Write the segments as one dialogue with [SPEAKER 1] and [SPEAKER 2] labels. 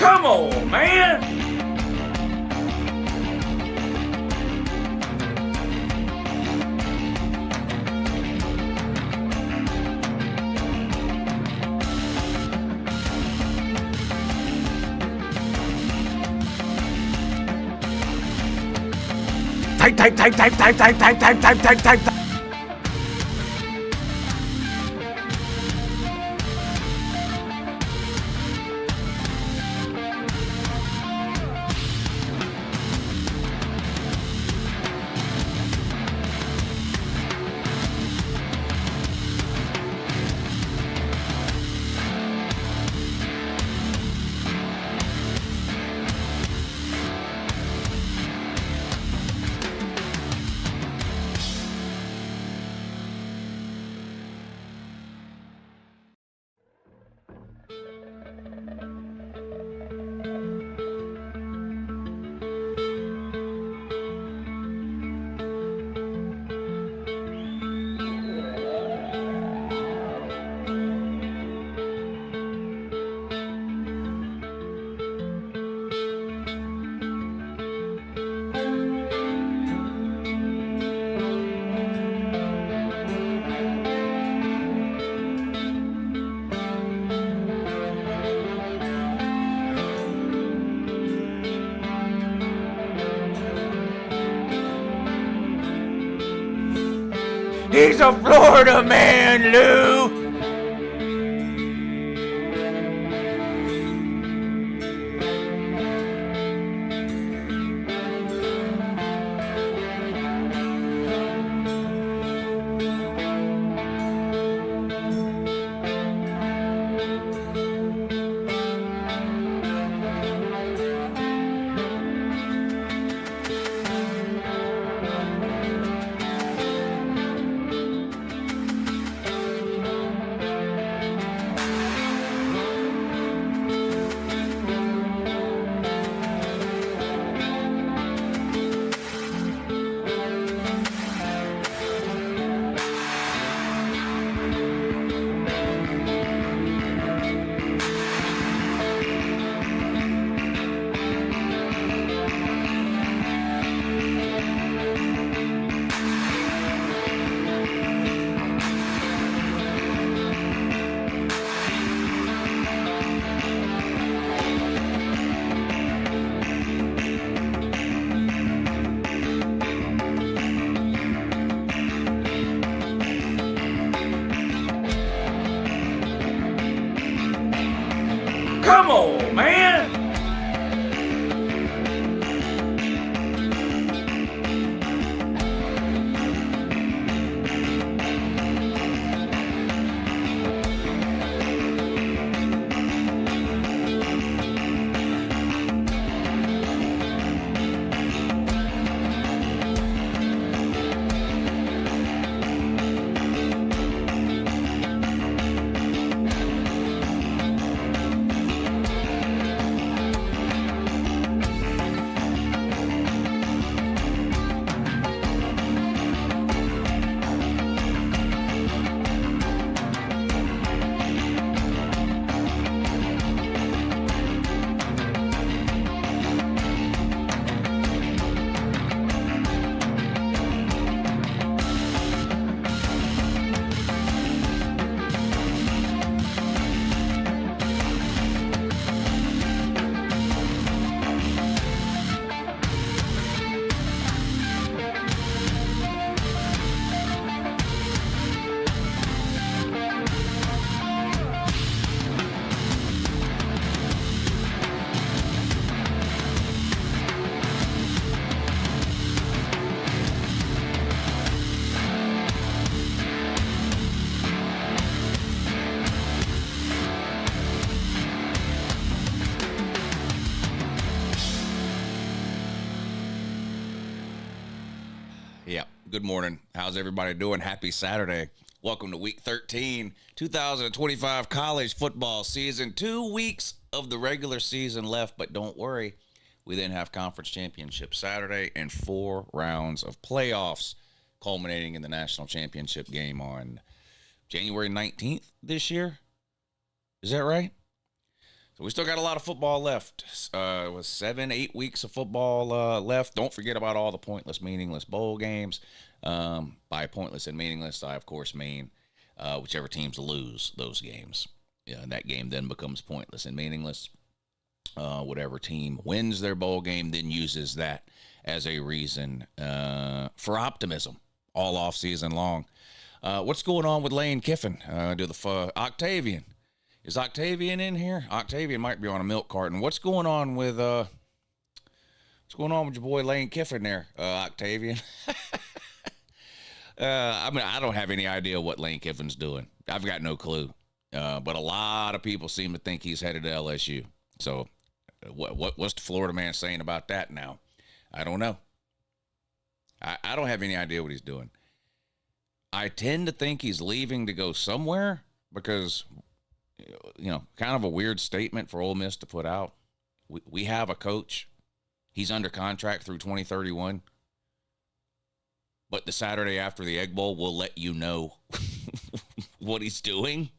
[SPEAKER 1] Come on, man! Type. He's a Florida man, Lou. Come on, man!
[SPEAKER 2] Yeah, good morning. How's everybody doing? Happy Saturday. Welcome to week 13, 2025 college football season. 2 weeks of the regular season left, but don't worry. We then have conference championship Saturday and 4 rounds of playoffs, culminating in the national championship game on January 19th this year. Is that right? So we still got a lot of football left. With 7-8 weeks of football left. Don't forget about all the pointless, meaningless bowl games. By pointless and meaningless, I, of course, mean whichever teams lose those games. Yeah, and that game then becomes pointless and meaningless. Whatever team wins their bowl game then uses that as a reason for optimism all off season long. What's going on with Lane Kiffin? Octavian. Is Octavian in here? Octavian might be on a milk carton. What's going on with your boy Lane Kiffin there, Octavian? I don't have any idea what Lane Kiffin's doing. I've got no clue. But a lot of people seem to think he's headed to LSU. So what's the Florida man saying about that now? I don't know. I don't have any idea what he's doing. I tend to think he's leaving to go somewhere because, kind of a weird statement for Ole Miss to put out. We have a coach. He's under contract through 2031. But the Saturday after the Egg Bowl, we'll let you know what he's doing.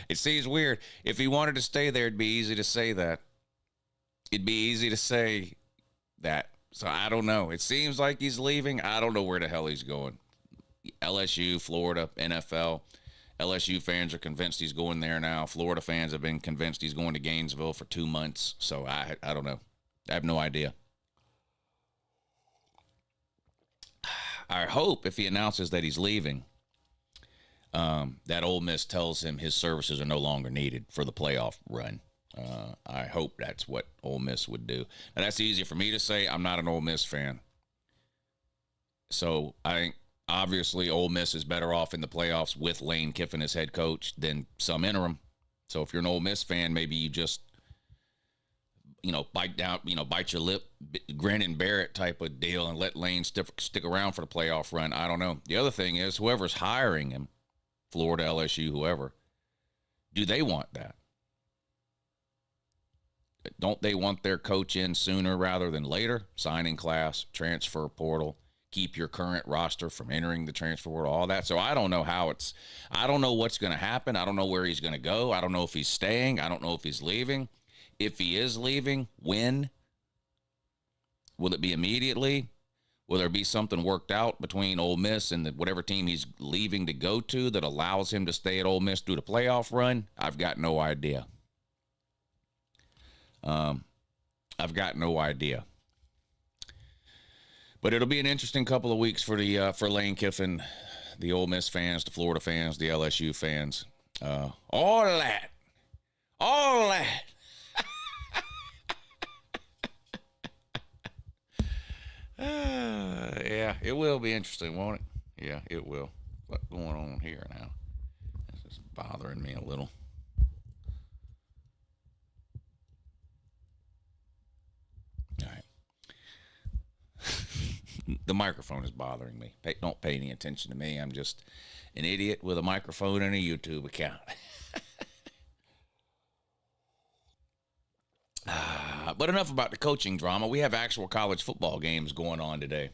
[SPEAKER 2] It seems weird. If he wanted to stay there, it'd be easy to say that. It'd be easy to say that. So I don't know. It seems like he's leaving. I don't know where the hell he's going. LSU, Florida, NFL. LSU fans are convinced he's going there now. Florida fans have been convinced he's going to Gainesville for 2 months. So I don't know. I have no idea. I hope if he announces that he's leaving, that Ole Miss tells him his services are no longer needed for the playoff run. I hope that's what Ole Miss would do. Now, that's easy for me to say. I'm not an Ole Miss fan. So I think obviously Ole Miss is better off in the playoffs with Lane Kiffin as head coach than some interim. So if you're an Ole Miss fan, maybe you just, bite your lip, grin and bear it type of deal and let Lane stick around for the playoff run. I don't know. The other thing is whoever's hiring him, Florida, LSU, whoever, do they want that? Don't they want their coach in sooner rather than later? Signing class, transfer portal, keep your current roster from entering the transfer portal, all that. So I don't know I don't know what's going to happen. I don't know where he's going to go. I don't know if he's staying. I don't know if he's leaving. If he is leaving, when? Will it be immediately? Will there be something worked out between Ole Miss and whatever team he's leaving to go to that allows him to stay at Ole Miss through the playoff run? I've got no idea. I've got no idea. But it'll be an interesting couple of weeks for Lane Kiffin, the Ole Miss fans, the Florida fans, the LSU fans. All that. Yeah, it will be interesting, won't it? Yeah, it will. What's going on here now? This is bothering me a little. All right. The microphone is bothering me. Don't pay any attention to me. I'm just an idiot with a microphone and a YouTube account. But enough about the coaching drama. We have actual college football games going on today.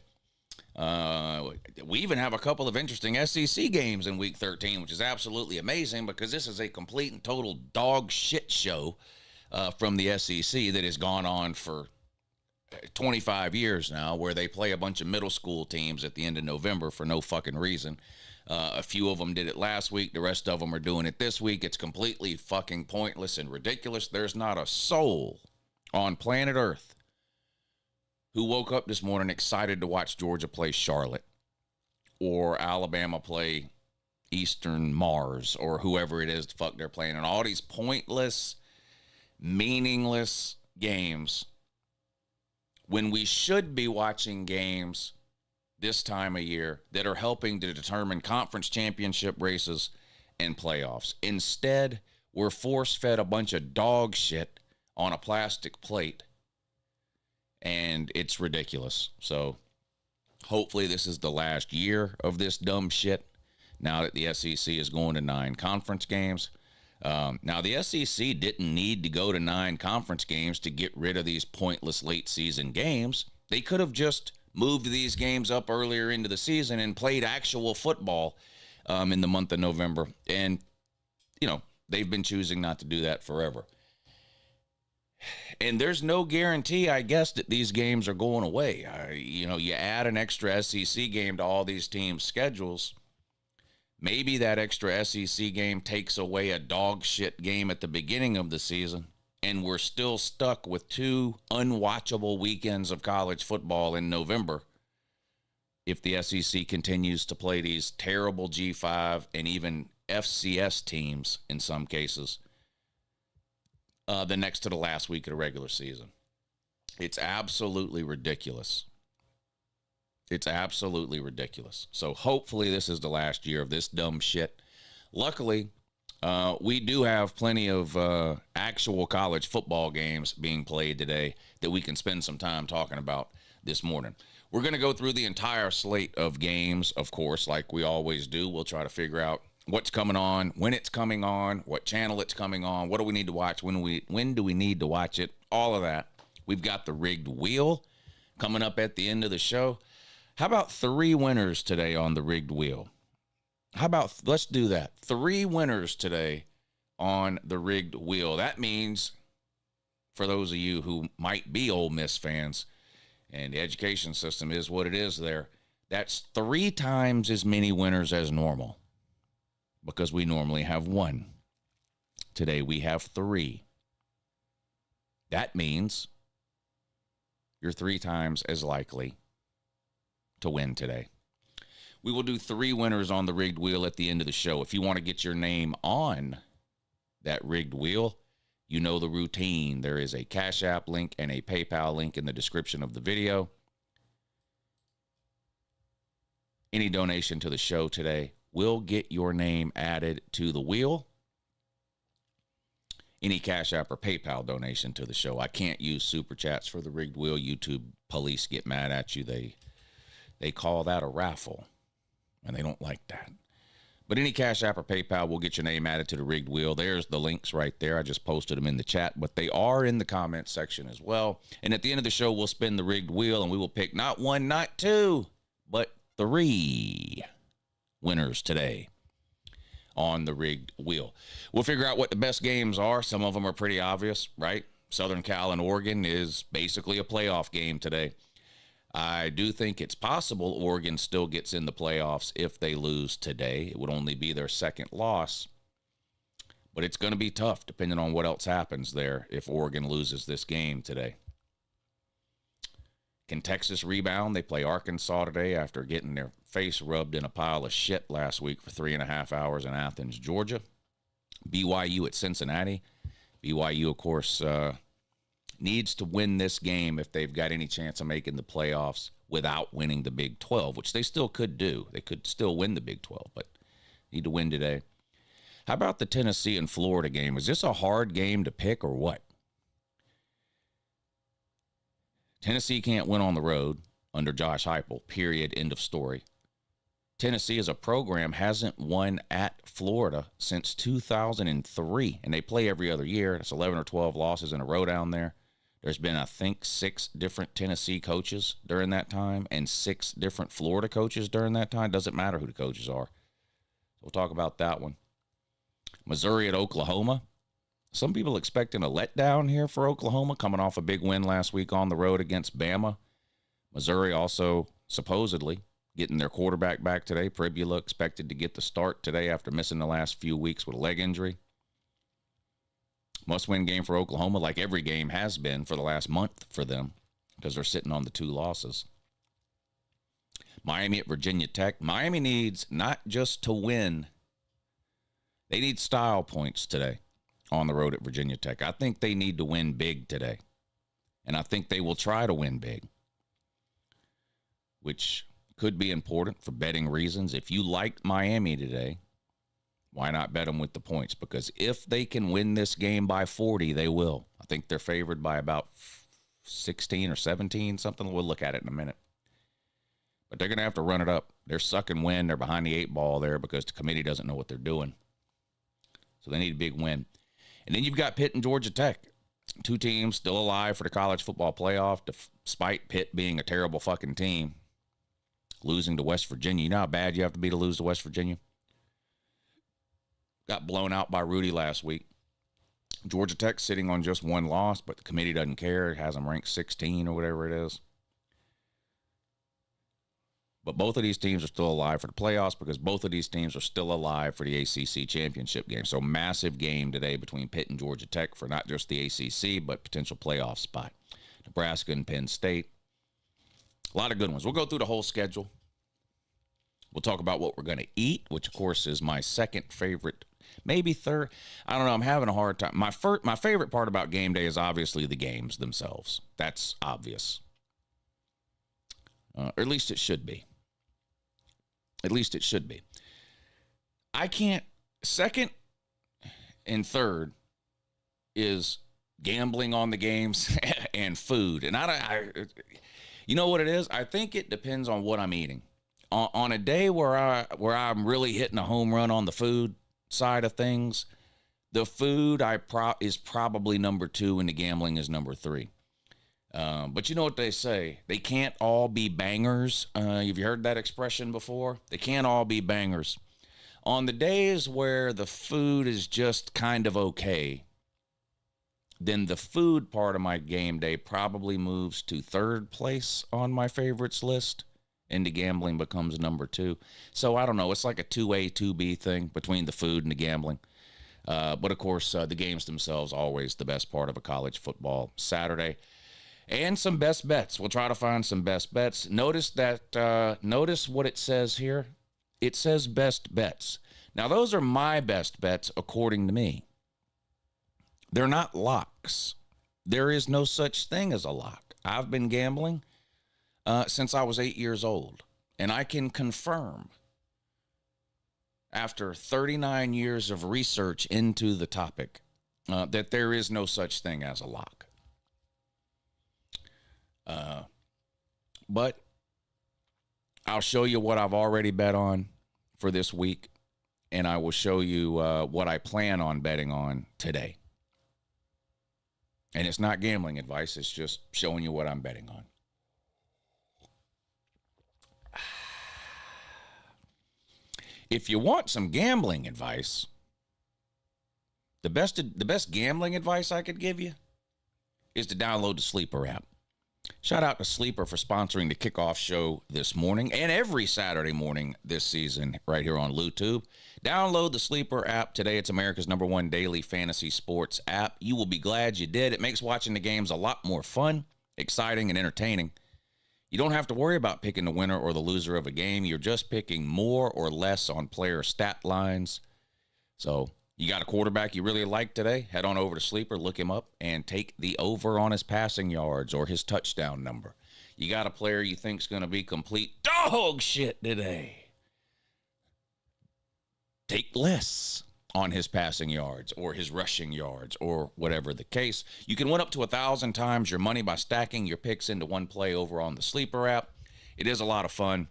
[SPEAKER 2] We even have a couple of interesting SEC games in Week 13, which is absolutely amazing because this is a complete and total dog shit show from the SEC that has gone on for 25 years now, where they play a bunch of middle school teams at the end of November for no fucking reason. A few of them did it last week. The rest of them are doing it this week. It's completely fucking pointless and ridiculous. There's not a soul on planet Earth who woke up this morning excited to watch Georgia play Charlotte or Alabama play Eastern Mars or whoever it is the fuck they're playing. And all these pointless, meaningless games when we should be watching games this time of year that are helping to determine conference championship races and playoffs. Instead, we're force-fed a bunch of dog shit on a plastic plate, and it's ridiculous. So hopefully this is the last year of this dumb shit now that the SEC is going to 9 conference games. Now, the SEC didn't need to go to 9 conference games to get rid of these pointless late-season games. They could have just moved these games up earlier into the season and played actual football in the month of November. And, they've been choosing not to do that forever. And there's no guarantee, I guess, that these games are going away. You add an extra SEC game to all these teams' schedules. Maybe that extra SEC game takes away a dog shit game at the beginning of the season, and we're still stuck with 2 unwatchable weekends of college football in November if the SEC continues to play these terrible G5 and even FCS teams in some cases the next to the last week of the regular season. It's absolutely ridiculous. It's absolutely ridiculous. So hopefully this is the last year of this dumb shit. Luckily, we do have plenty of actual college football games being played today that we can spend some time talking about this morning. We're going to go through the entire slate of games, of course, like we always do. We'll try to figure out what's coming on, when it's coming on, what channel it's coming on, what do we need to watch, when do we need to watch it, all of that. We've got the rigged wheel coming up at the end of the show. How about 3 winners today on the rigged wheel? How about, let's do that. 3 winners today on the rigged wheel. That means, for those of you who might be Ole Miss fans, and the education system is what it is there, that's 3 times as many winners as normal, because we normally have 1. Today we have 3. That means you're 3 times as likely to win today. We will do 3 winners on the rigged wheel at the end of the show. If you want to get your name on that rigged wheel, you know the routine. There is a Cash App link and a PayPal link in the description of the video. Any donation to the show today will get your name added to the wheel. Any Cash App or PayPal donation to the show. I can't use Super Chats for the rigged wheel. YouTube police get mad at you. They call that a raffle, and they don't like that. But any Cash App or PayPal will get your name added to the rigged wheel. There's the links right there. I just posted them in the chat, but they are in the comments section as well. And at the end of the show, we'll spin the rigged wheel, and we will pick not 1, not 2, but 3 winners today on the rigged wheel. We'll figure out what the best games are. Some of them are pretty obvious, right? Southern Cal and Oregon is basically a playoff game today. I do think it's possible Oregon still gets in the playoffs if they lose today. It would only be their 2nd loss. But it's going to be tough depending on what else happens there if Oregon loses this game today. Can Texas rebound? They play Arkansas today after getting their face rubbed in a pile of shit last week for 3.5 hours in Athens, Georgia. BYU at Cincinnati. BYU, of course, needs to win this game if they've got any chance of making the playoffs without winning the Big 12, which they still could do. They could still win the Big 12, but need to win today. How about the Tennessee and Florida game? Is this a hard game to pick or what? Tennessee can't win on the road under Josh Heupel, period, end of story. Tennessee as a program hasn't won at Florida since 2003, and they play every other year. That's 11 or 12 losses in a row down there. There's been, I think, 6 different Tennessee coaches during that time and 6 different Florida coaches during that time. Doesn't matter who the coaches are. We'll talk about that one. Missouri at Oklahoma. Some people expecting a letdown here for Oklahoma, coming off a big win last week on the road against Bama. Missouri also supposedly getting their quarterback back today. Pribula expected to get the start today after missing the last few weeks with a leg injury. Must-win game for Oklahoma, like every game has been for the last month for them, because they're sitting on the 2 losses. Miami at Virginia Tech. Miami needs not just to win. They need style points today on the road at Virginia Tech. I think they need to win big today, and I think they will try to win big, which could be important for betting reasons. If you liked Miami today, why not bet them with the points? Because if they can win this game by 40, they will. I think they're favored by about 16 or 17, something. We'll look at it in a minute. But they're going to have to run it up. They're sucking wind. They're behind the 8 ball there because the committee doesn't know what they're doing. So they need a big win. And then you've got Pitt and Georgia Tech. 2 teams still alive for the college football playoff, despite Pitt being a terrible fucking team. Losing to West Virginia. You know how bad you have to be to lose to West Virginia? Got blown out by Rudy last week. Georgia Tech sitting on just one loss, but the committee doesn't care. It has them ranked 16 or whatever it is. But both of these teams are still alive for the playoffs because both of these teams are still alive for the ACC championship game. So massive game today between Pitt and Georgia Tech for not just the ACC, but potential playoff spot. Nebraska and Penn State. A lot of good ones. We'll go through the whole schedule. We'll talk about what we're going to eat, which, of course, is my second favorite, maybe third. I don't know. I'm having a hard time. My favorite part about game day is obviously the games themselves. That's obvious. Or at least it should be. At least it should be. I can't. Second and third is gambling on the games and food. And you know what it is? I think it depends on what I'm eating. On a day where I'm really hitting a home run on the food side of things, the food is probably number 2 and the gambling is number 3. But you know what they say? They can't all be bangers. Have you heard that expression before? They can't all be bangers. On the days where the food is just kind of okay, then the food part of my game day probably moves to third place on my favorites list, and the gambling becomes number 2. So I don't know. It's like a 2A, 2B thing between the food and the gambling. But, of course, the games themselves always the best part of a college football Saturday. And some best bets. We'll try to find some best bets. Notice what it says here. It says best bets. Now, those are my best bets according to me. They're not locks. There is no such thing as a lock. I've been gambling since I was 8 years old. And I can confirm, after 39 years of research into the topic, that there is no such thing as a lock. But I'll show you what I've already bet on for this week, and I will show you what I plan on betting on today. And it's not gambling advice. It's just showing you what I'm betting on. If you want some gambling advice, the best gambling advice I could give you is to download the Sleeper app. Shout out to Sleeper for sponsoring the Kickoff show this morning and every Saturday morning this season right here on YouTube. Download the Sleeper app today. It's America's #1 daily fantasy sports app. You will be glad you did. It makes watching the games a lot more fun, exciting, and entertaining. You don't have to worry about picking the winner or the loser of a game. You're just picking more or less on player stat lines. So you got a quarterback you really like today? Head on over to Sleeper, look him up, and take the over on his passing yards or his touchdown number. You got a player you think's going to be complete dog shit today? Take less on his passing yards or his rushing yards or whatever the case. You can win up to 1,000 times your money by stacking your picks into one play over on the Sleeper app. It is a lot of fun.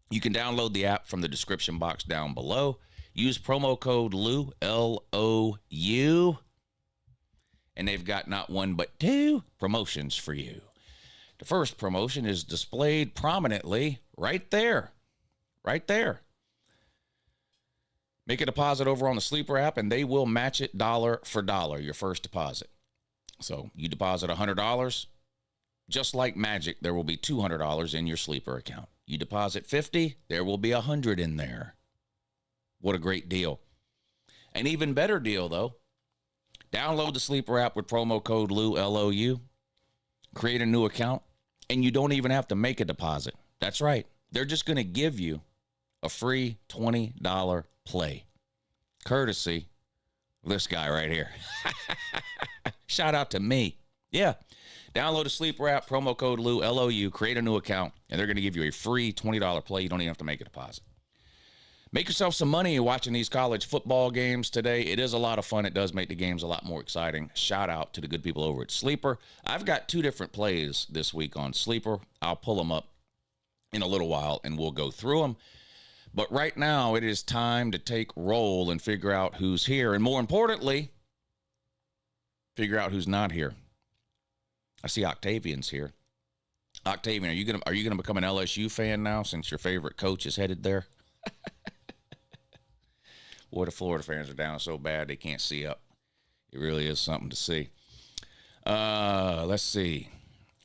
[SPEAKER 2] You can download the app from the description box down below. Use promo code LOU, L-O-U, and they've got not one but 2 promotions for you. The first promotion is displayed prominently right there. Right there. Make a deposit over on the Sleeper app, and they will match it dollar for dollar, your first deposit. So you deposit $100, just like magic, there will be $200 in your Sleeper account. You deposit $50, there will be $100 in there. What a great deal. An even better deal, though. Download the Sleeper app with promo code LOU, L-O-U. Create a new account, and you don't even have to make a deposit. That's right. They're just going to give you a free $20 play. Courtesy of this guy right here. Shout out to me. Yeah. Download the Sleeper app, promo code LOU, L-O-U. Create a new account, and they're going to give you a free $20 play. You don't even have to make a deposit. Make yourself some money watching these college football games today. It is a lot of fun. It does make the games a lot more exciting. Shout out to the good people over at Sleeper. I've got 2 different plays this week on Sleeper. I'll pull them up in a little while, and we'll go through them. But right now, it is time to take roll and figure out who's here. And more importantly, figure out who's not here. I see Octavian's here. Octavian, are you gonna become an LSU fan now since your favorite coach is headed there? Boy, the Florida fans are down so bad they can't see up. It really is something to see. Let's see.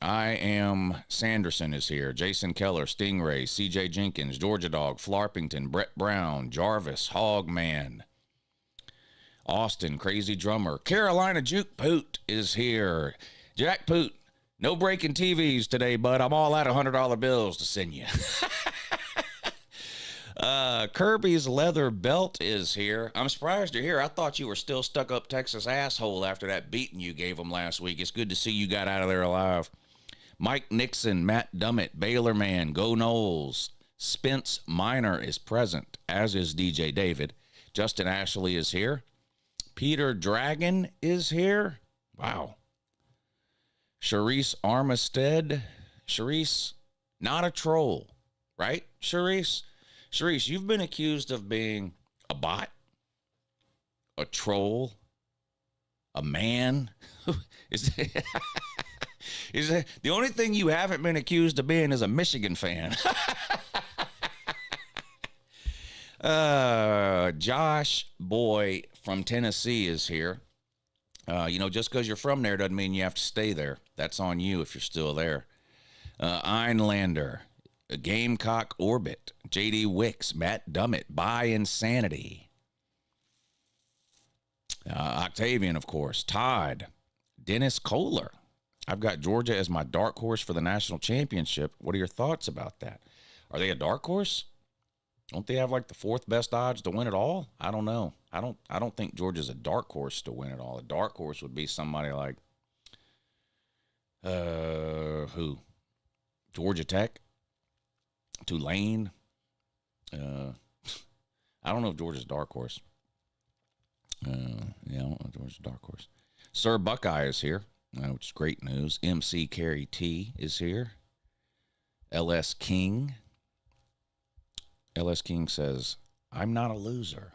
[SPEAKER 2] I am Sanderson is here. Jason Keller, Stingray, CJ Jenkins, Georgia Dog, Flarpington, Brett Brown, Jarvis, Hogman, Austin, Crazy Drummer, Carolina Juke Poot is here. Jack Poot, no breaking TVs today, bud. I'm all out of $100 bills to send you. Kirby's Leather Belt is here. I'm surprised you're here. I thought you were still stuck up Texas asshole after that beating you gave them last week. It's good to see you got out of there alive. Mike Nixon, Matt Dummett, Baylor Man, Go Knowles. Spence Minor is present, as is DJ David. Justin Ashley is here. Peter Dragon is here. Wow. Charisse Armistead. Charisse, not a troll, right, Charisse? Charisse, you've been accused of being a bot, a troll, a man. Is the only thing you haven't been accused of being is a Michigan fan? Josh Boy from Tennessee is here. Just because you're from there doesn't mean you have to stay there. That's on you if you're still there. Einlander, Gamecock Orbit, JD Wicks, Matt Dummett, By Insanity. Octavian, of course. Todd, Dennis Kohler. I've got Georgia as my dark horse for the national championship. What are your thoughts about that? Are they a dark horse? Don't they have like the fourth best odds to win it all? I don't know. I don't think Georgia's a dark horse to win it all. A dark horse would be somebody like who? Georgia Tech, Tulane. I don't know if Georgia's a dark horse. I don't know if Georgia's a dark horse. Sir Buckeye is here, which is great news. MC Carey T is here. LS King. LS King says, I'm not a loser.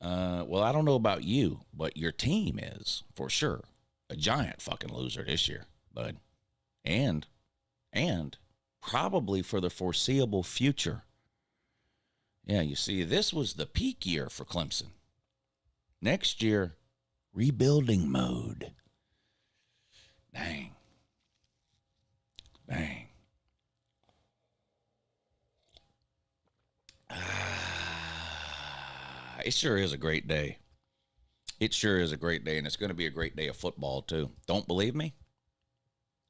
[SPEAKER 2] Well, I don't know about you, but your team is, for sure, a giant fucking loser this year, bud. And probably for the foreseeable future. Yeah, you see, this was the peak year for Clemson. Next year, rebuilding mode. Dang. It sure is a great day. It sure is a great day, and it's going to be a great day of football, too. Don't believe me?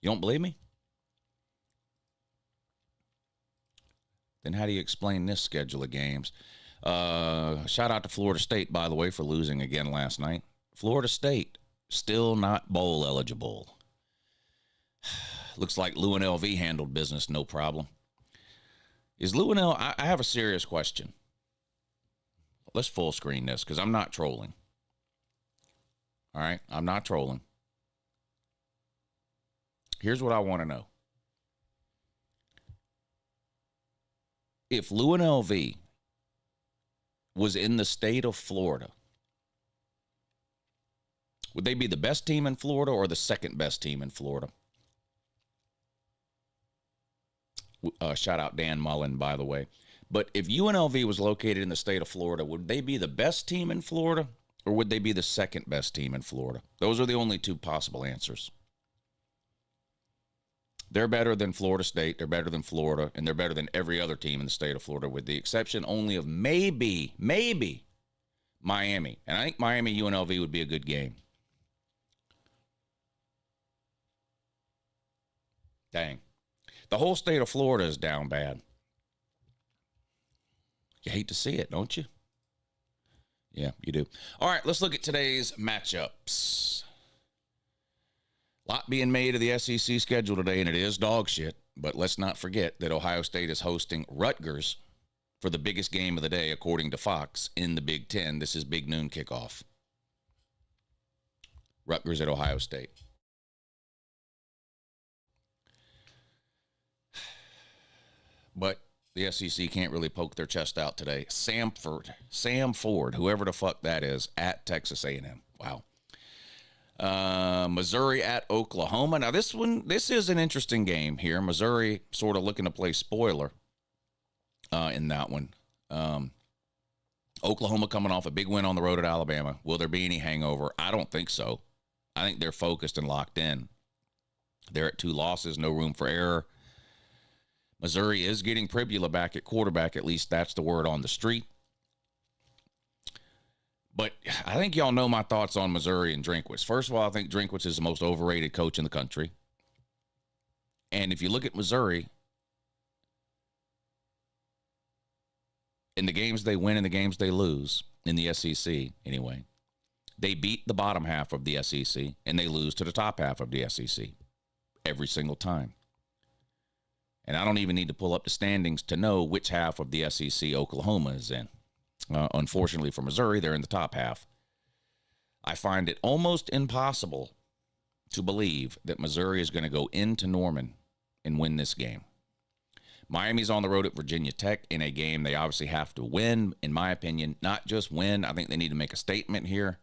[SPEAKER 2] You don't believe me? Then how do you explain this schedule of games? Shout out to Florida State, by the way, for losing again last night. Florida State, still not bowl eligible. Looks like UNLV handled business, no problem. Is UNLV, I have a serious question. Let's full screen this because I'm not trolling. All right, I'm not trolling. Here's what I want to know. If UNLV was in the state of Florida, would they be the best team in Florida or the second best team in Florida? Shout out Dan Mullen, by the way. But if UNLV was located in the state of Florida, would they be the best team in Florida or would they be the second best team in Florida? Those are the only two possible answers. They're better than Florida State, they're better than Florida, and they're better than every other team in the state of Florida, with the exception only of maybe Miami. And I think Miami UNLV would be a good game. Dang. The whole state of Florida is down bad. You hate to see it, don't you? Yeah, you do. All right, let's look at today's matchups. A lot being made of the SEC schedule today, and it is dog shit. But let's not forget that Ohio State is hosting Rutgers for the biggest game of the day, according to Fox, in the Big Ten. This is big noon kickoff. Rutgers at Ohio State. But the SEC can't really poke their chest out today. Sam Ford, whoever the fuck that is, at Texas A&M. Wow. Missouri at Oklahoma. Now, this is an interesting game here. Missouri sort of looking to play spoiler in that one. Oklahoma coming off a big win on the road at Alabama. Will there be any hangover? I don't think so. I think they're focused and locked in. They're at 2 losses, no room for error. Missouri is getting Pribula back at quarterback. At least that's the word on the street. But I think y'all know my thoughts on Missouri and Drinkwitz. First of all, I think Drinkwitz is the most overrated coach in the country. And if you look at Missouri, in the games they win and the games they lose, in the SEC anyway, they beat the bottom half of the SEC and they lose to the top half of the SEC every single time. And I don't even need to pull up the standings to know which half of the SEC Oklahoma is in. Unfortunately for Missouri, they're in the top half. I find it almost impossible to believe that Missouri is going to go into Norman and win this game. Miami's on the road at Virginia Tech in a game they obviously have to win, in my opinion. Not just win. I think they need to make a statement here.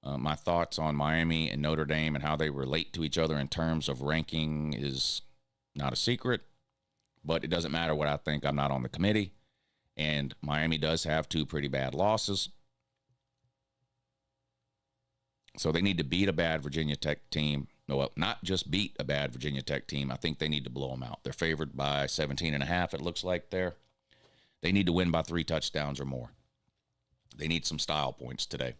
[SPEAKER 2] My thoughts on Miami and Notre Dame and how they relate to each other in terms of ranking is not a secret, but it doesn't matter what I think. I'm not on the committee, and Miami does have 2 pretty bad losses. So they need to beat a bad Virginia Tech team. No, not just beat a bad Virginia Tech team. I think they need to blow them out. They're favored by 17.5, it looks like there. They need to win by 3 touchdowns or more. They need some style points today.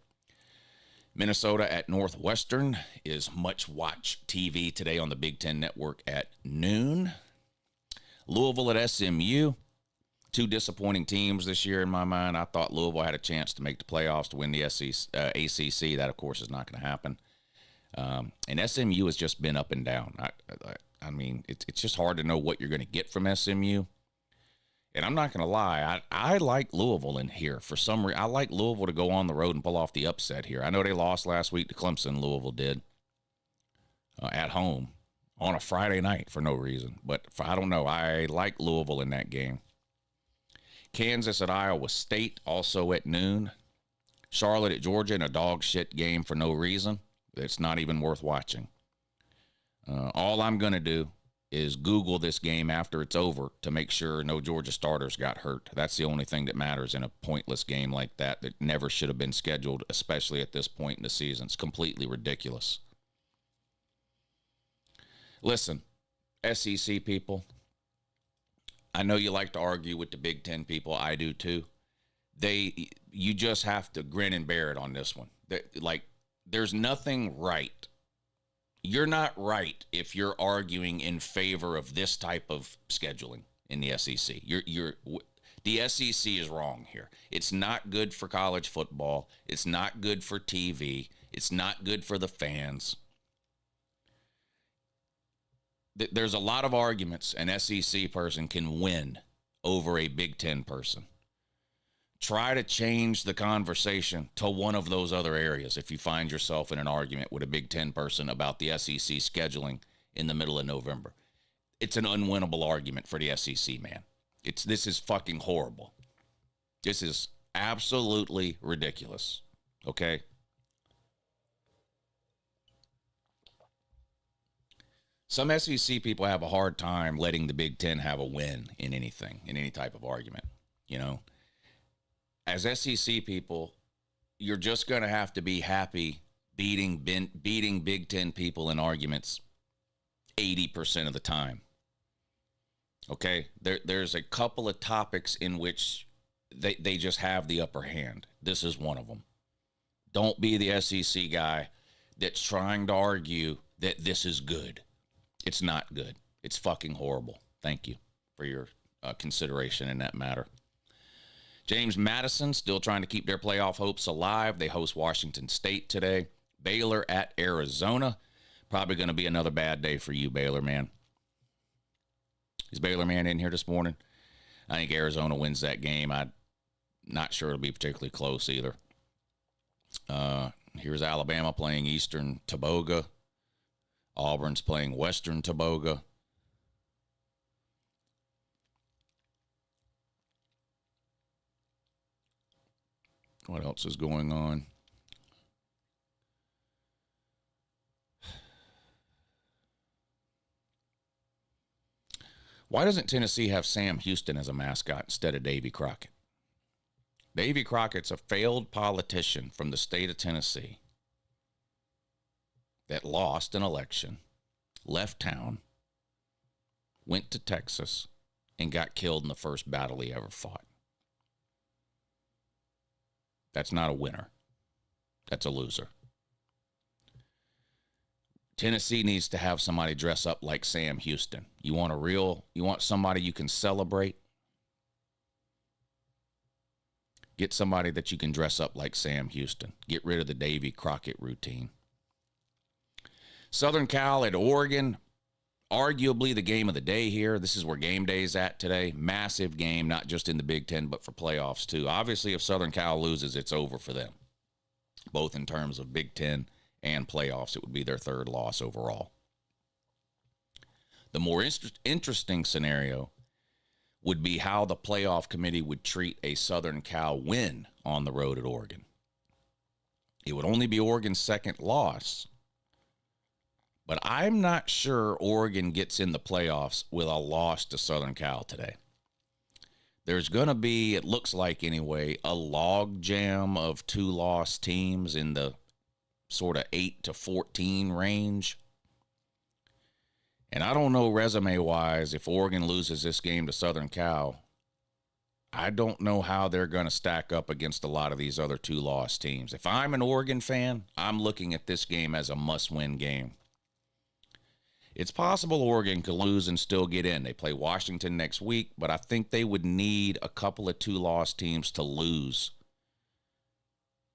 [SPEAKER 2] Minnesota at Northwestern is much-watch TV today on the Big Ten Network at noon. Louisville at SMU. 2 disappointing teams this year in my mind. I thought Louisville had a chance to make the playoffs to win the ACC. That, of course, is not going to happen. And SMU has just been up and down. I mean, it's just hard to know what you're going to get from SMU. And I'm not going to lie, I like Louisville in here for some reason. I like Louisville to go on the road and pull off the upset here. I know they lost last week to Clemson, Louisville did, at home on a Friday night for no reason. But I don't know. I like Louisville in that game. Kansas at Iowa State, also at noon. Charlotte at Georgia in a dog shit game for no reason. It's not even worth watching. All I'm going to do is Google this game after it's over to make sure no Georgia starters got hurt. That's the only thing that matters in a pointless game like that never should have been scheduled, especially at this point in the season. It's completely ridiculous. Listen, SEC people, I know you like to argue with the Big Ten people. I do too. You just have to grin and bear it on this one. There's nothing right. You're not right if you're arguing in favor of this type of scheduling in the SEC. The SEC is wrong here. It's not good for college football. It's not good for TV. It's not good for the fans. There's a lot of arguments an SEC person can win over a Big Ten person. Try to change the conversation to one of those other areas if you find yourself in an argument with a Big Ten person about the SEC scheduling in the middle of November. It's an unwinnable argument for the SEC, man. This is fucking horrible. This is absolutely ridiculous, okay? Some SEC people have a hard time letting the Big Ten have a win in anything, in any type of argument, you know? As SEC people, you're just going to have to be happy beating Big Ten people in arguments 80% of the time. Okay? There's a couple of topics in which they just have the upper hand. This is one of them. Don't be the SEC guy that's trying to argue that this is good. It's not good. It's fucking horrible. Thank you for your consideration in that matter. James Madison still trying to keep their playoff hopes alive. They host Washington State today. Baylor at Arizona. Probably going to be another bad day for you, Baylor man. Is Baylor man in here this morning? I think Arizona wins that game. I'm not sure it'll be particularly close either. Here's Alabama playing Eastern Toboga. Auburn's playing Western Toboga. What else is going on? Why doesn't Tennessee have Sam Houston as a mascot instead of Davy Crockett? Davy Crockett's a failed politician from the state of Tennessee that lost an election, left town, went to Texas, and got killed in the first battle he ever fought. That's not a winner. That's a loser. Tennessee needs to have somebody dress up like Sam Houston. You want somebody you can celebrate? Get somebody that you can dress up like Sam Houston. Get rid of the Davy Crockett routine. Southern Cal at Oregon, arguably the game of the day here. This is where game day is at today. Massive game, not just in the Big Ten, but for playoffs too. Obviously, if Southern Cal loses, it's over for them, both in terms of Big Ten and playoffs. It would be their third loss overall. The more interesting scenario would be how the playoff committee would treat a Southern Cal win on the road at Oregon. It would only be Oregon's second loss, but I'm not sure Oregon gets in the playoffs with a loss to Southern Cal today. There's going to be, it looks like anyway, a log jam of 2 lost teams in the sort of 8 to 14 range. And I don't know resume-wise, if Oregon loses this game to Southern Cal, I don't know how they're going to stack up against a lot of these other 2 lost teams. If I'm an Oregon fan, I'm looking at this game as a must-win game. It's possible Oregon could lose and still get in. They play Washington next week, but I think they would need a couple of 2 lost teams to lose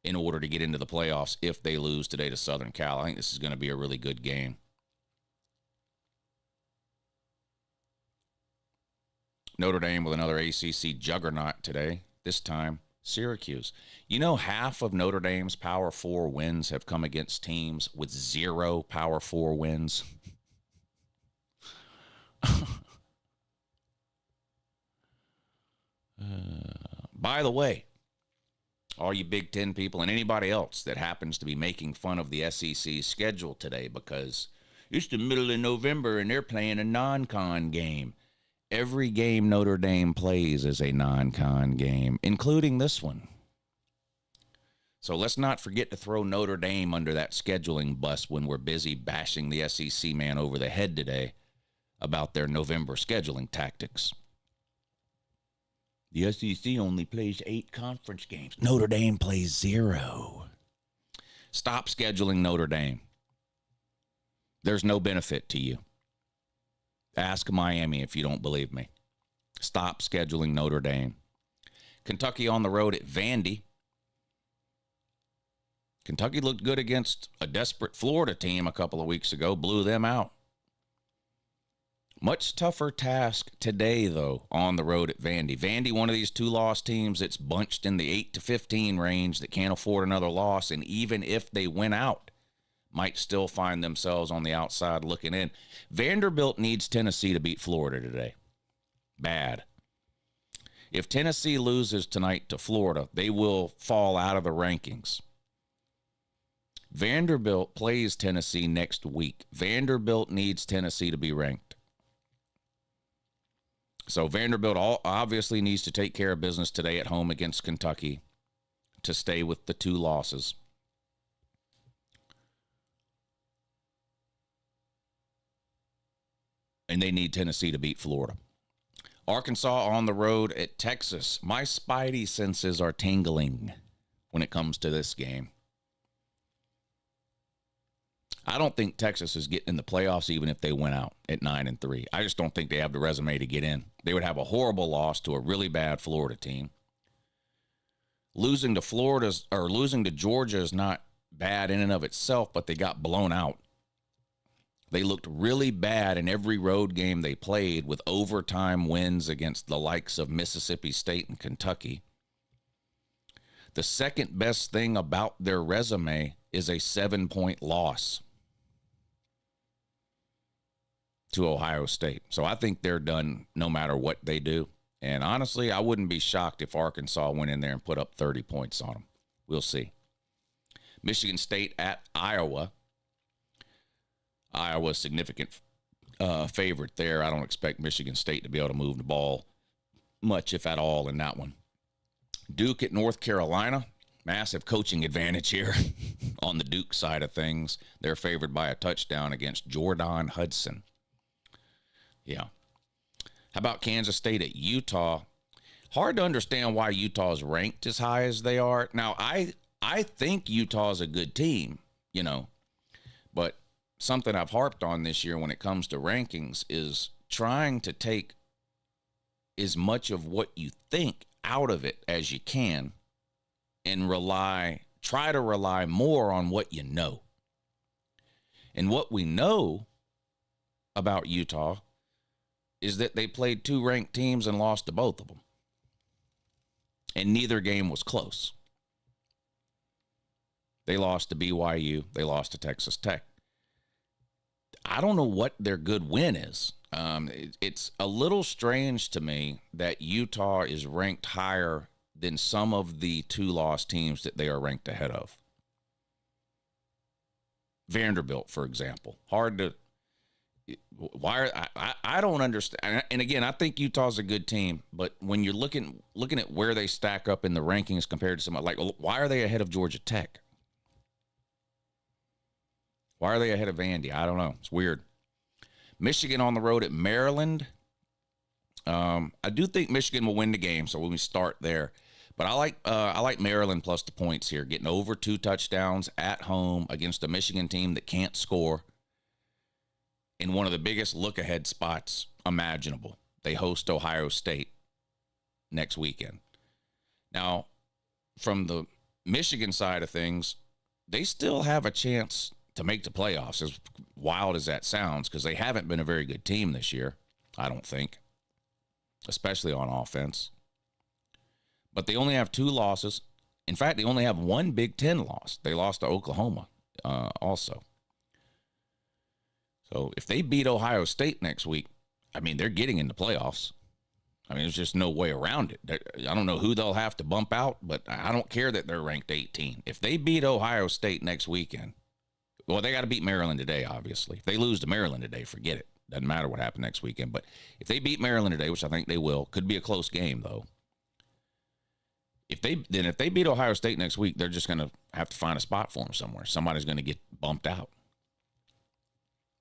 [SPEAKER 2] in order to get into the playoffs if they lose today to Southern Cal. I think this is going to be a really good game. Notre Dame with another ACC juggernaut today, this time Syracuse. You know, half of Notre Dame's Power 4 wins have come against teams with 0 Power 4 wins. By the way, all you Big Ten people and anybody else that happens to be making fun of the SEC's schedule today because it's the middle of November and they're playing a non-con game. Every game Notre Dame plays is a non-con game, including this one. So let's not forget to throw Notre Dame under that scheduling bus when we're busy bashing the SEC man over the head today about their November scheduling tactics. The SEC only plays 8 conference games. Notre Dame plays 0. Stop scheduling Notre Dame. There's no benefit to you. Ask Miami if you don't believe me. Stop scheduling Notre Dame. Kentucky on the road at Vandy. Kentucky looked good against a desperate Florida team a couple of weeks ago, blew them out. Much tougher task today, though, on the road at Vandy. Vandy, one of these 2 lost teams that's bunched in the 8 to 15 range that can't afford another loss, and even if they win out, might still find themselves on the outside looking in. Vanderbilt needs Tennessee to beat Florida today. Bad. If Tennessee loses tonight to Florida, they will fall out of the rankings. Vanderbilt plays Tennessee next week. Vanderbilt needs Tennessee to be ranked. So Vanderbilt obviously needs to take care of business today at home against Kentucky to stay with the 2 losses. And they need Tennessee to beat Florida. Arkansas on the road at Texas. My spidey senses are tingling when it comes to this game. I don't think Texas is getting in the playoffs even if they went out at 9-3. I just don't think they have the resume to get in. They would have a horrible loss to a really bad Florida team. Losing to Georgia is not bad in and of itself, but they got blown out. They looked really bad in every road game they played with overtime wins against the likes of Mississippi State and Kentucky. The second best thing about their resume is a 7-point loss to Ohio State. So I think they're done no matter what they do. And honestly, I wouldn't be shocked if Arkansas went in there and put up 30 points on them. We'll see. Michigan State at Iowa. Iowa's significant favorite there. I don't expect Michigan State to be able to move the ball much, if at all, in that one. Duke at North Carolina. Massive coaching advantage here on the Duke side of things. They're favored by a touchdown against Jordan Hudson. Yeah. How about Kansas State at Utah? Hard to understand why Utah is ranked as high as they are. Now, I think Utah is a good team, but something I've harped on this year when it comes to rankings is trying to take as much of what you think out of it as you can and try to rely more on what you know. And what we know about Utah is that they played 2 ranked teams and lost to both of them. And neither game was close. They lost to BYU. They lost to Texas Tech. I don't know what their good win is. It's a little strange to me that Utah is ranked higher than some of the 2-loss teams that they are ranked ahead of. Vanderbilt, for example. Hard to... I don't understand. And again, I think Utah's a good team, but when you're looking at where they stack up in the rankings compared to somebody, like, why are they ahead of Georgia Tech? Why are they ahead of Vandy? I don't know. It's weird. Michigan on the road at Maryland. I do think Michigan will win the game, so let me start there. But I like Maryland plus the points here, getting over 2 touchdowns at home against a Michigan team that can't score in one of the biggest look-ahead spots imaginable. They host Ohio State next weekend. Now, from the Michigan side of things, they still have a chance to make the playoffs, as wild as that sounds, because they haven't been a very good team this year, I don't think, especially on offense. But they only have 2 losses. In fact, they only have 1 Big Ten loss. They lost to Oklahoma also. So if they beat Ohio State next week, I mean, they're getting in the playoffs. I mean, there's just no way around it. I don't know who they'll have to bump out, but I don't care that they're ranked 18. If they beat Ohio State next weekend, well, they got to beat Maryland today, obviously. If they lose to Maryland today, forget it. Doesn't matter what happened next weekend. But if they beat Maryland today, which I think they will, could be a close game, though. If they beat Ohio State next week, they're just going to have to find a spot for them somewhere. Somebody's going to get bumped out.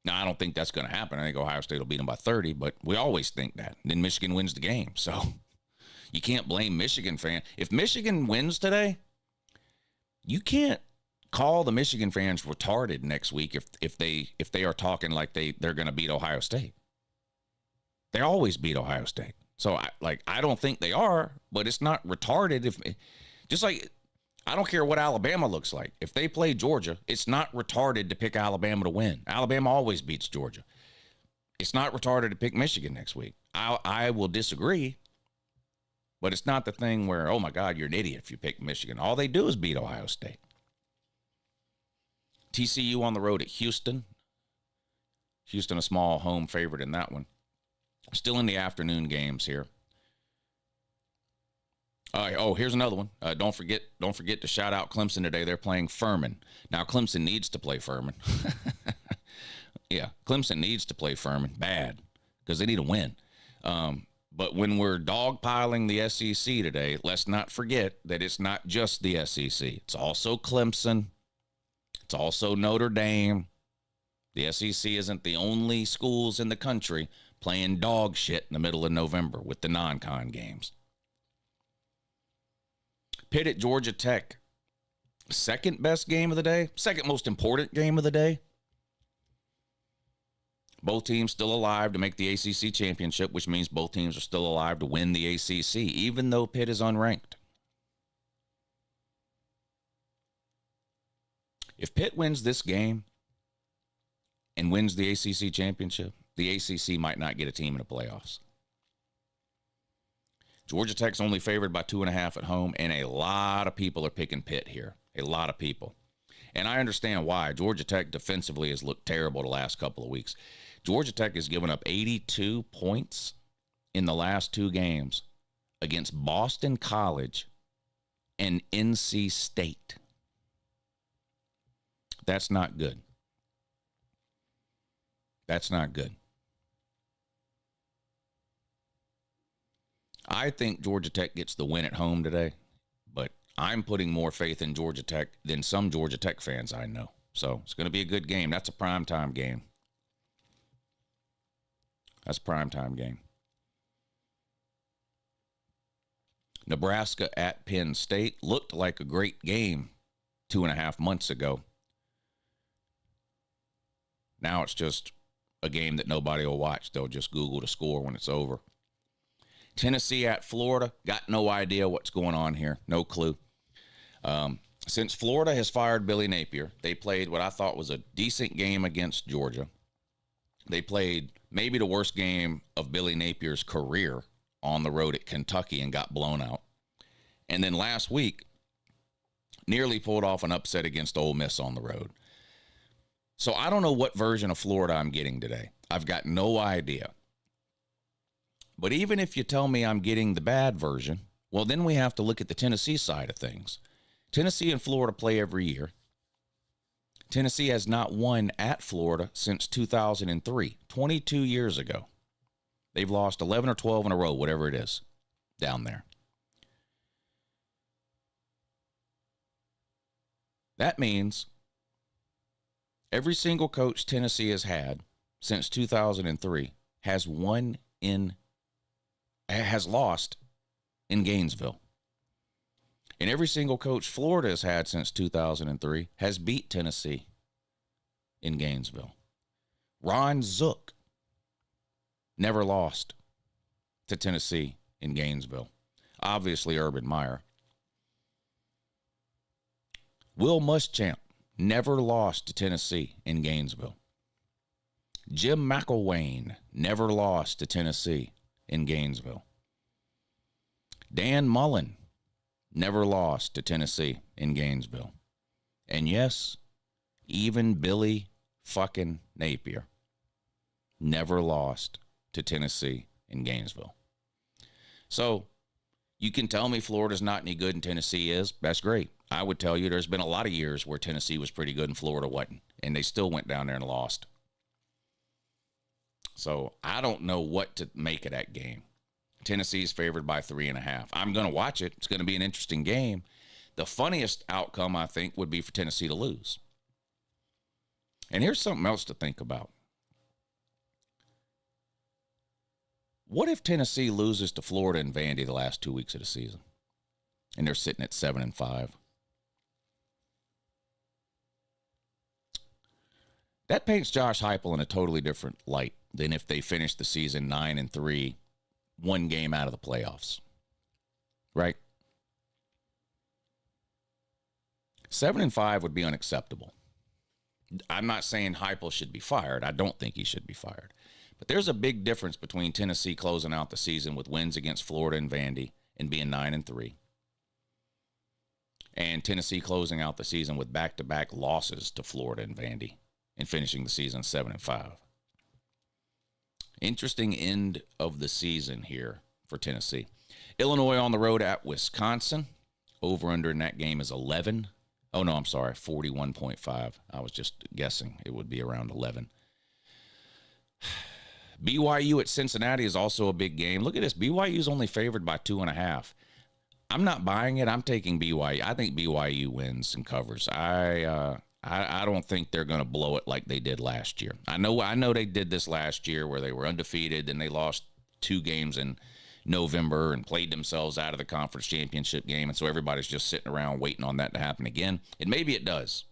[SPEAKER 2] Now, I don't think that's going to happen. I think Ohio State will beat them by 30, but we always think that. Then Michigan wins the game. So you can't blame Michigan fans. If Michigan wins today, you can't call the Michigan fans retarded next week if they are talking like they're going to beat Ohio State. They always beat Ohio State. So I don't think they are, but it's not retarded just like I don't care what Alabama looks like. If they play Georgia, it's not retarded to pick Alabama to win. Alabama always beats Georgia. It's not retarded to pick Michigan next week. I will disagree, but it's not the thing where, oh my God, you're an idiot if you pick Michigan. All they do is beat Ohio State. TCU on the road at Houston. Houston, a small home favorite in that one. Still in the afternoon games here. Here's another one. Don't forget to shout out Clemson today. They're playing Furman. Now, Clemson needs to play Furman. Yeah, Clemson needs to play Furman bad because they need a win. But when we're dogpiling the SEC today, let's not forget that it's not just the SEC. It's also Clemson. It's also Notre Dame. The SEC isn't the only schools in the country playing dog shit in the middle of November with the non-con games. Pitt at Georgia Tech. Second best game of the day. Second most important game of the day. Both teams still alive to make the ACC championship, which means both teams are still alive to win the ACC, even though Pitt is unranked. If Pitt wins this game and wins the ACC championship, the ACC might not get a team in the playoffs. Georgia Tech's only favored by 2.5 at home, and a lot of people are picking Pitt here. A lot of people. And I understand why. Georgia Tech defensively has looked terrible the last couple of weeks. Georgia Tech has given up 82 points in the last 2 games against Boston College and NC State. That's not good. That's not good. I think Georgia Tech gets the win at home today, I'm putting more faith in Georgia Tech than some Georgia Tech fans I know. So it's going to be a good game. That's a primetime game. That's a primetime game. Nebraska at Penn State looked like a great game 2.5 months ago. Now it's just a game that nobody will watch. They'll just Google the score when it's over. Tennessee at Florida. Got no idea what's going on here. No clue. Since Florida has fired Billy Napier, they played what I thought was a decent game against Georgia. They played maybe the worst game of Billy Napier's career on the road at Kentucky and got blown out. And then last week, nearly pulled off an upset against Ole Miss on the road. So I don't know what version of Florida I'm getting today. I've got no idea. But even if you tell me I'm getting the bad version, well, then we have to look at the Tennessee side of things. Tennessee and Florida play every year. Tennessee has not won at Florida since 2003, 22 years ago. They've lost 11 or 12 in a row, whatever it is, down there. That means every single coach Tennessee has had since 2003 has lost in Gainesville. And every single coach Florida has had since 2003 has beat Tennessee in Gainesville. Ron Zook never lost to Tennessee in Gainesville. Obviously, Urban Meyer. Will Muschamp never lost to Tennessee in Gainesville. Jim McElwain never lost to Tennessee in Gainesville. Dan Mullen never lost to Tennessee in Gainesville. And yes, even Billy fucking Napier never lost to Tennessee in Gainesville. So you can tell me Florida's not any good and Tennessee is. That's great. I would tell you there's been a lot of years where Tennessee was pretty good and Florida wasn't. And they still went down there and lost. So I don't know what to make of that game. Tennessee's favored by 3.5. I'm going to watch it. It's going to be an interesting game. The funniest outcome, I think, would be for Tennessee to lose. And here's something else to think about. What if Tennessee loses to Florida and Vandy the last 2 weeks of the season? And they're sitting at 7-5. That paints Josh Heupel in a totally different light than if they finished the season 9-3, one game out of the playoffs. Right? 7-5 would be unacceptable. I'm not saying Heupel should be fired. I don't think he should be fired. But there's a big difference between Tennessee closing out the season with wins against Florida and Vandy and being 9-3, and Tennessee closing out the season with back-to-back losses to Florida and Vandy and finishing the season 7-5. Interesting end of the season here for Tennessee. Illinois on the road at Wisconsin. Over-under in that game is 11. Oh, no, I'm sorry, 41.5. I was just guessing it would be around 11. BYU at Cincinnati is also a big game. Look at this. BYU's only favored by 2.5. I'm not buying it. I'm taking BYU. I think BYU wins and covers. I don't think they're going to blow it like they did last year. I know they did this last year where they were undefeated and they lost 2 games in November and played themselves out of the conference championship game, and so everybody's just sitting around waiting on that to happen again. And maybe it does.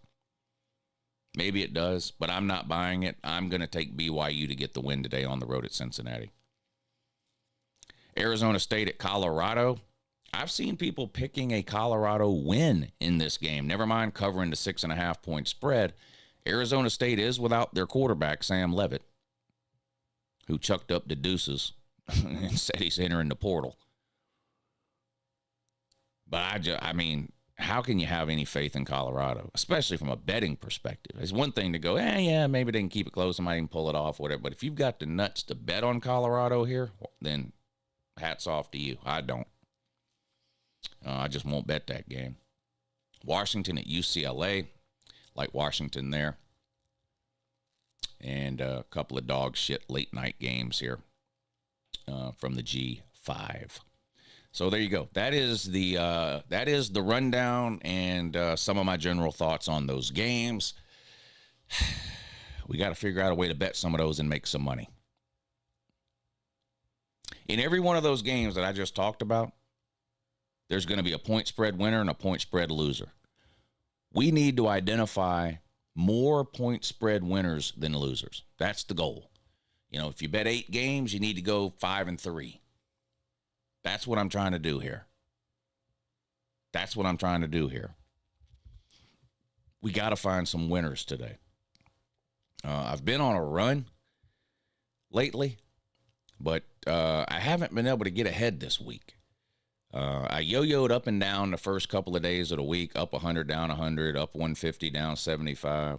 [SPEAKER 2] Maybe it does, but I'm not buying it. I'm going to take BYU to get the win today on the road at Cincinnati. Arizona State at Colorado. I've seen people picking a Colorado win in this game. Never mind covering the 6.5-point spread. Arizona State is without their quarterback, Sam Leavitt, who chucked up the deuces and said he's entering the portal. But I mean, how can you have any faith in Colorado, especially from a betting perspective? It's one thing to go, yeah, maybe they can keep it close, somebody can pull it off, whatever. But if you've got the nuts to bet on Colorado here, then hats off to you. I don't. I just won't bet that game. Washington at UCLA, like Washington there. And a couple of dog shit late night games here from the G5. So there you go. That is the rundown and some of my general thoughts on those games. We got to figure out a way to bet some of those and make some money. In every one of those games that I just talked about, there's going to be a point spread winner and a point spread loser. We need to identify more point spread winners than losers. That's the goal. You know, if you bet 8 games, you need to go 5-3. That's what I'm trying to do here. That's what I'm trying to do here. We got to find some winners today. I've been on a run lately, but I haven't been able to get ahead this week. I yo-yoed up and down the first couple of days of the week, up 100, down 100, up 150, down 75.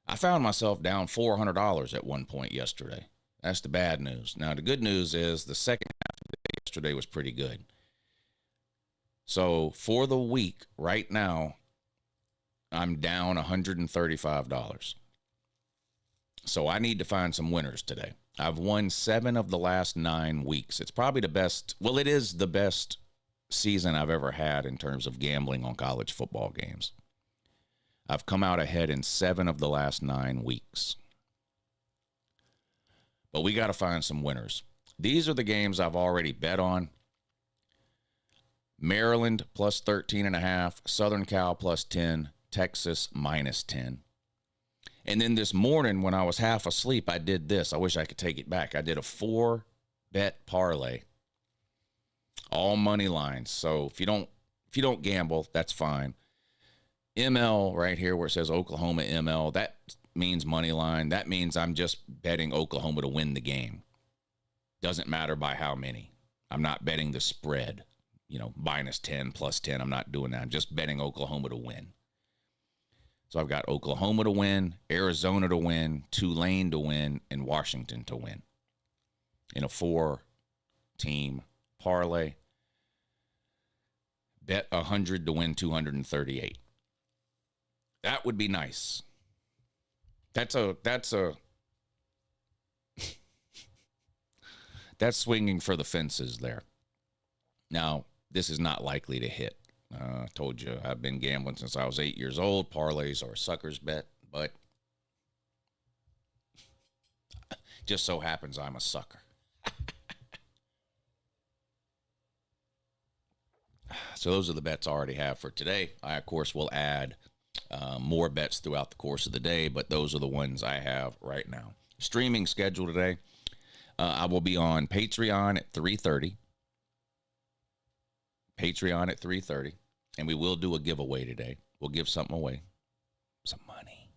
[SPEAKER 2] I found myself down $400 at one point yesterday. That's the bad news. Now, the good news is the second half of the day yesterday was pretty good. So for the week right now, I'm down $135. So I need to find some winners today. I've won 7 of the last 9 weeks. It's probably the best. Well, it is the best season I've ever had in terms of gambling on college football games. I've come out ahead in 7 of the last 9 weeks. But we got to find some winners. These are the games I've already bet on. Maryland plus 13.5, Southern Cal plus 10, Texas minus 10. And then this morning when I was half asleep, I did this. I wish I could take it back. I did a 4-bet parlay. All money lines. So if you don't gamble, that's fine. ML right here where it says Oklahoma ML, that means money line. That means I'm just betting Oklahoma to win the game. Doesn't matter by how many. I'm not betting the spread. You know, minus 10, plus 10. I'm not doing that. I'm just betting Oklahoma to win. So I've got Oklahoma to win, Arizona to win, Tulane to win, and Washington to win in a 4-team parlay. Bet 100 to win 238. That would be nice. That's swinging for the fences there. Now, this is not likely to hit. I told you I've been gambling since I was 8 years old. Parlays are a sucker's bet, but just so happens I'm a sucker. So those are the bets I already have for today. I, of course, will add more bets throughout the course of the day, but those are the ones I have right now. Streaming schedule today, I will be on Patreon at 3:30. Patreon at 3:30. And we will do a giveaway today. We'll give something away. Some money.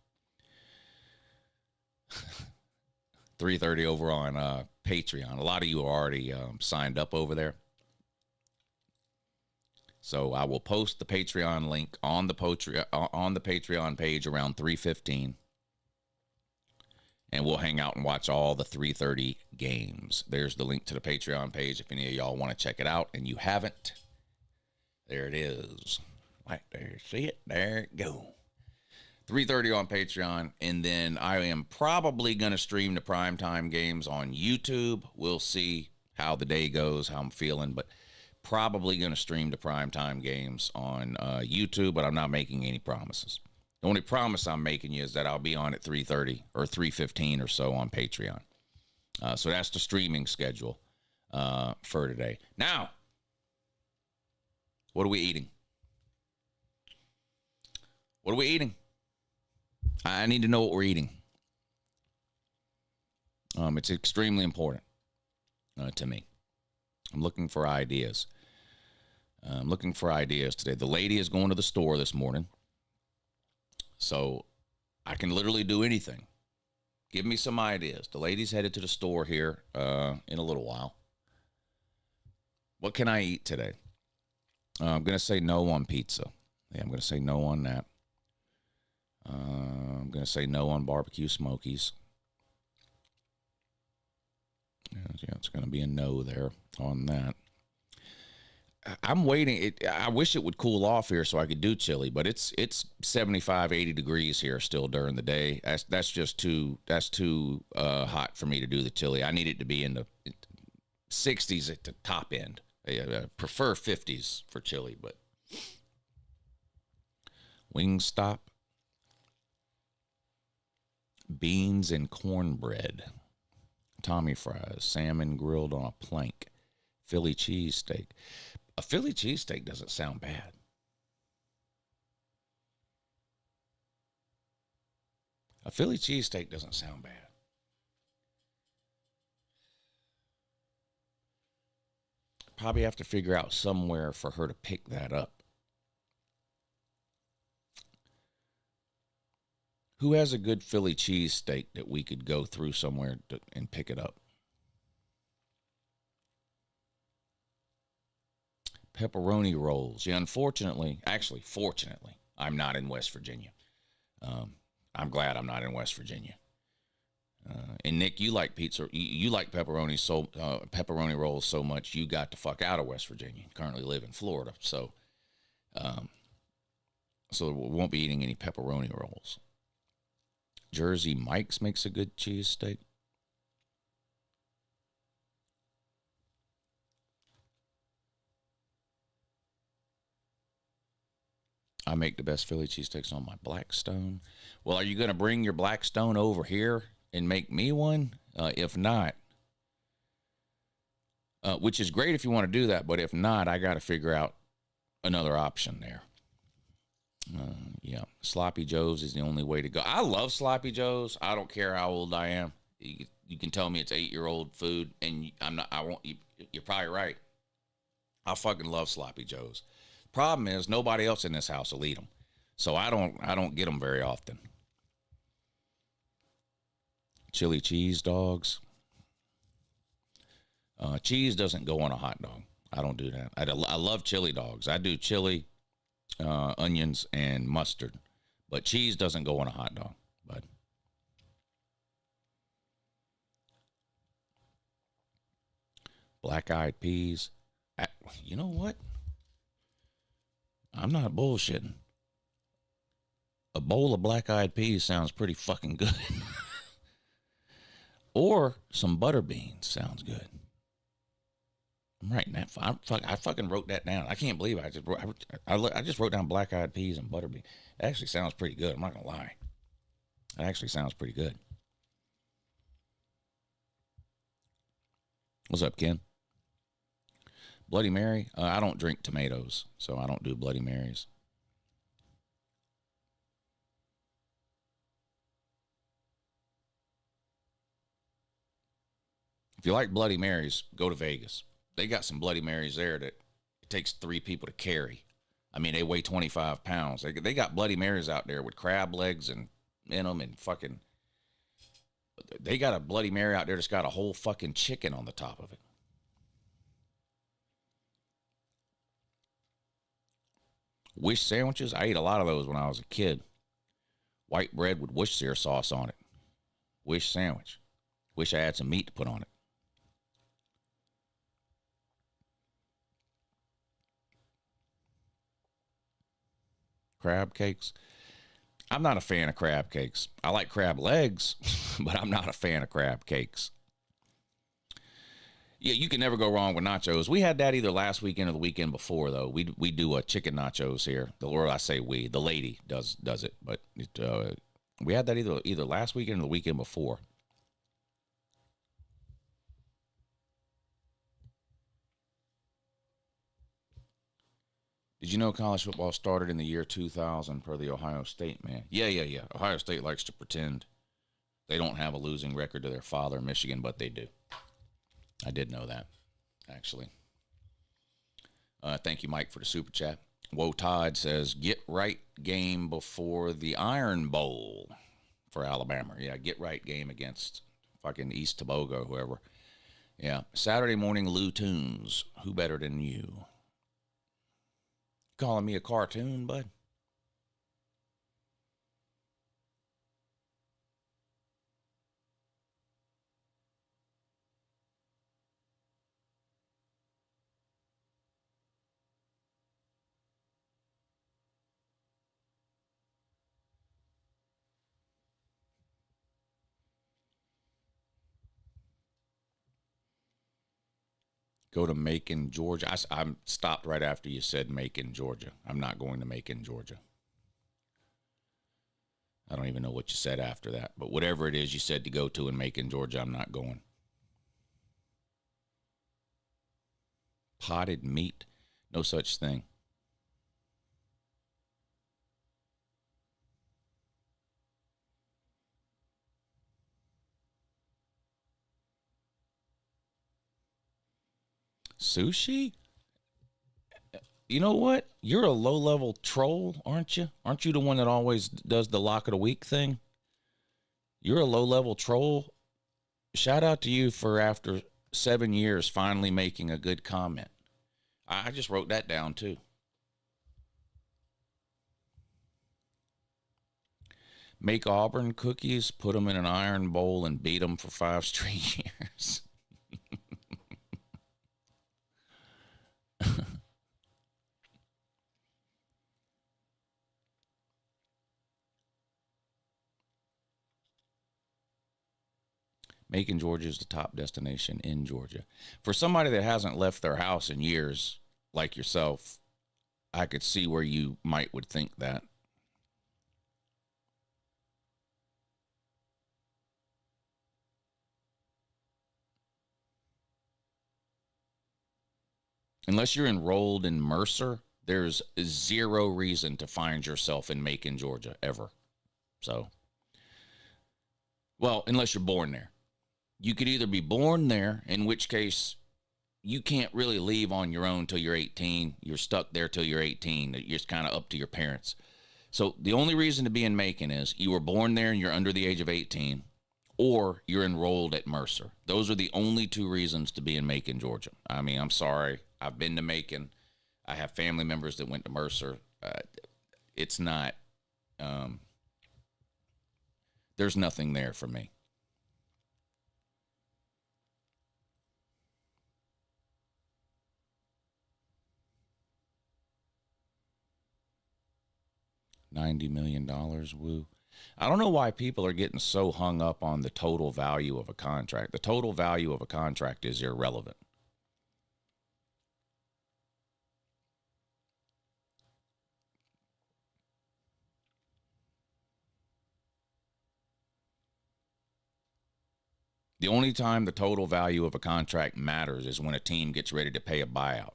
[SPEAKER 2] 3:30 over on Patreon. A lot of you are already signed up over there. So I will post the Patreon link on the Patreon page around 3:15. And we'll hang out and watch all the 3:30 games. There's the link to the Patreon page if any of y'all want to check it out and you haven't. There it is. Right there. See it? There it go. 3:30 on Patreon. And then I am probably going to stream the primetime games on YouTube. We'll see how the day goes, how I'm feeling. But probably going to stream the primetime games on YouTube. But I'm not making any promises. The only promise I'm making you is that I'll be on at 3:30 or 3:15 or so on Patreon. So that's the streaming schedule for today. Now, what are we eating? What are we eating? I need to know what we're eating. It's extremely important to me. I'm looking for ideas. I'm looking for ideas today. The lady is going to the store this morning. So I can literally do anything. Give me some ideas. The lady's headed to the store here in a little while. What can I eat today? I'm going to say no on pizza. Yeah, I'm going to say no on that. I'm going to say no on barbecue smokies. Yeah, it's going to be a no there on that. I'm waiting. I wish it would cool off here so I could do chili, but it's 75, 80 degrees here still during the day. That's just too hot for me to do the chili. I need it to be in the 60s at the top end. I prefer 50s for chili, but Wingstop, beans and cornbread, Tommy fries, salmon grilled on a plank, Philly cheesesteak. A Philly cheesesteak doesn't sound bad. A Philly cheesesteak doesn't sound bad. Probably have to figure out somewhere for her to pick that up. Who has a good Philly cheesesteak that we could go through somewhere and pick it up? Pepperoni rolls. Yeah, unfortunately, actually, fortunately, I'm not in West Virginia. I'm glad I'm not in West Virginia. And Nick, you like pizza. You like pepperoni rolls so much you got the fuck out of West Virginia. You currently live in Florida, so we won't be eating any pepperoni rolls. Jersey Mike's makes a good cheesesteak. I make the best Philly cheesesteaks on my Blackstone. Well, are you going to bring your Blackstone over here and make me one? If not, which is great if you want to do that, but if not, I got to figure out another option there. Yeah, Sloppy Joe's is the only way to go. I love Sloppy Joe's. I don't care how old I am. You can tell me it's 8-year-old food, and I'm not. I won't. You're probably right. I fucking love Sloppy Joe's. Problem is, nobody else in this house will eat them, so I don't get them very often. Chili cheese dogs. Cheese doesn't go on a hot dog. I don't do that. I love chili dogs. I do chili, onions, and mustard, but cheese doesn't go on a hot dog. But black-eyed peas. You know what? I'm not bullshitting. A bowl of black-eyed peas sounds pretty fucking good. Or some butter beans sounds good. I'm writing that. I fucking wrote that down. I can't believe I just wrote down black-eyed peas and butter beans. It actually sounds pretty good. I'm not gonna lie. It actually sounds pretty good. What's up, Ken? Bloody Mary? I don't drink tomatoes, so I don't do Bloody Marys. If you like Bloody Marys, go to Vegas. They got some Bloody Marys there that it takes 3 people to carry. I mean, they weigh 25 pounds. They got Bloody Marys out there with crab legs and in them and fucking... They got a Bloody Mary out there that's got a whole fucking chicken on the top of it. Wish sandwiches? I ate a lot of those when I was a kid. White bread with Worcestershire sauce on it. Wish sandwich. Wish I had some meat to put on it. Crab cakes? I'm not a fan of crab cakes. I like crab legs, but I'm not a fan of crab cakes. Yeah, you can never go wrong with nachos. We had that either last weekend or the weekend before, though. We do chicken nachos here. Or I say we. The lady does it, but we had that either last weekend or the weekend before. Did you know college football started in the year 2000 per the Ohio State man? Yeah. Ohio State likes to pretend they don't have a losing record to their father, Michigan, but they do. I did know that, actually. Thank you, Mike, for the super chat. Woe Todd says, get right game before the Iron Bowl for Alabama. Yeah, get right game against fucking East Tobago, whoever. Yeah, Saturday morning Lou Tunes. Who better than you? Calling me a cartoon, bud? Go to Macon, Georgia. I'm stopped right after you said Macon, Georgia. I'm not going to Macon, Georgia. I don't even know what you said after that. But whatever it is you said to go to in Macon, Georgia, I'm not going. Potted meat? No such thing. Sushi? You know what? You're a low-level troll, aren't you? Aren't you the one that always does the lock of the week thing? You're a low-level troll. Shout out to you for, after 7 years, finally making a good comment. I just wrote that down, too. Make Auburn cookies, put them in an iron bowl, and beat them for 5 straight years. Macon, Georgia is the top destination in Georgia. For somebody that hasn't left their house in years, like yourself, I could see where you would think that. Unless you're enrolled in Mercer, there's zero reason to find yourself in Macon, Georgia, ever. So, well, unless you're born there. You could either be born there, in which case you can't really leave on your own till you're 18. You're stuck there till you're 18. You're just kind of up to your parents. So the only reason to be in Macon is you were born there and you're under the age of 18, or you're enrolled at Mercer. Those are the only 2 reasons to be in Macon, Georgia. I mean, I'm sorry. I've been to Macon. I have family members that went to Mercer. It's not, there's nothing there for me. $90 million, woo. I don't know why people are getting so hung up on the total value of a contract. The total value of a contract is irrelevant. The only time the total value of a contract matters is when a team gets ready to pay a buyout.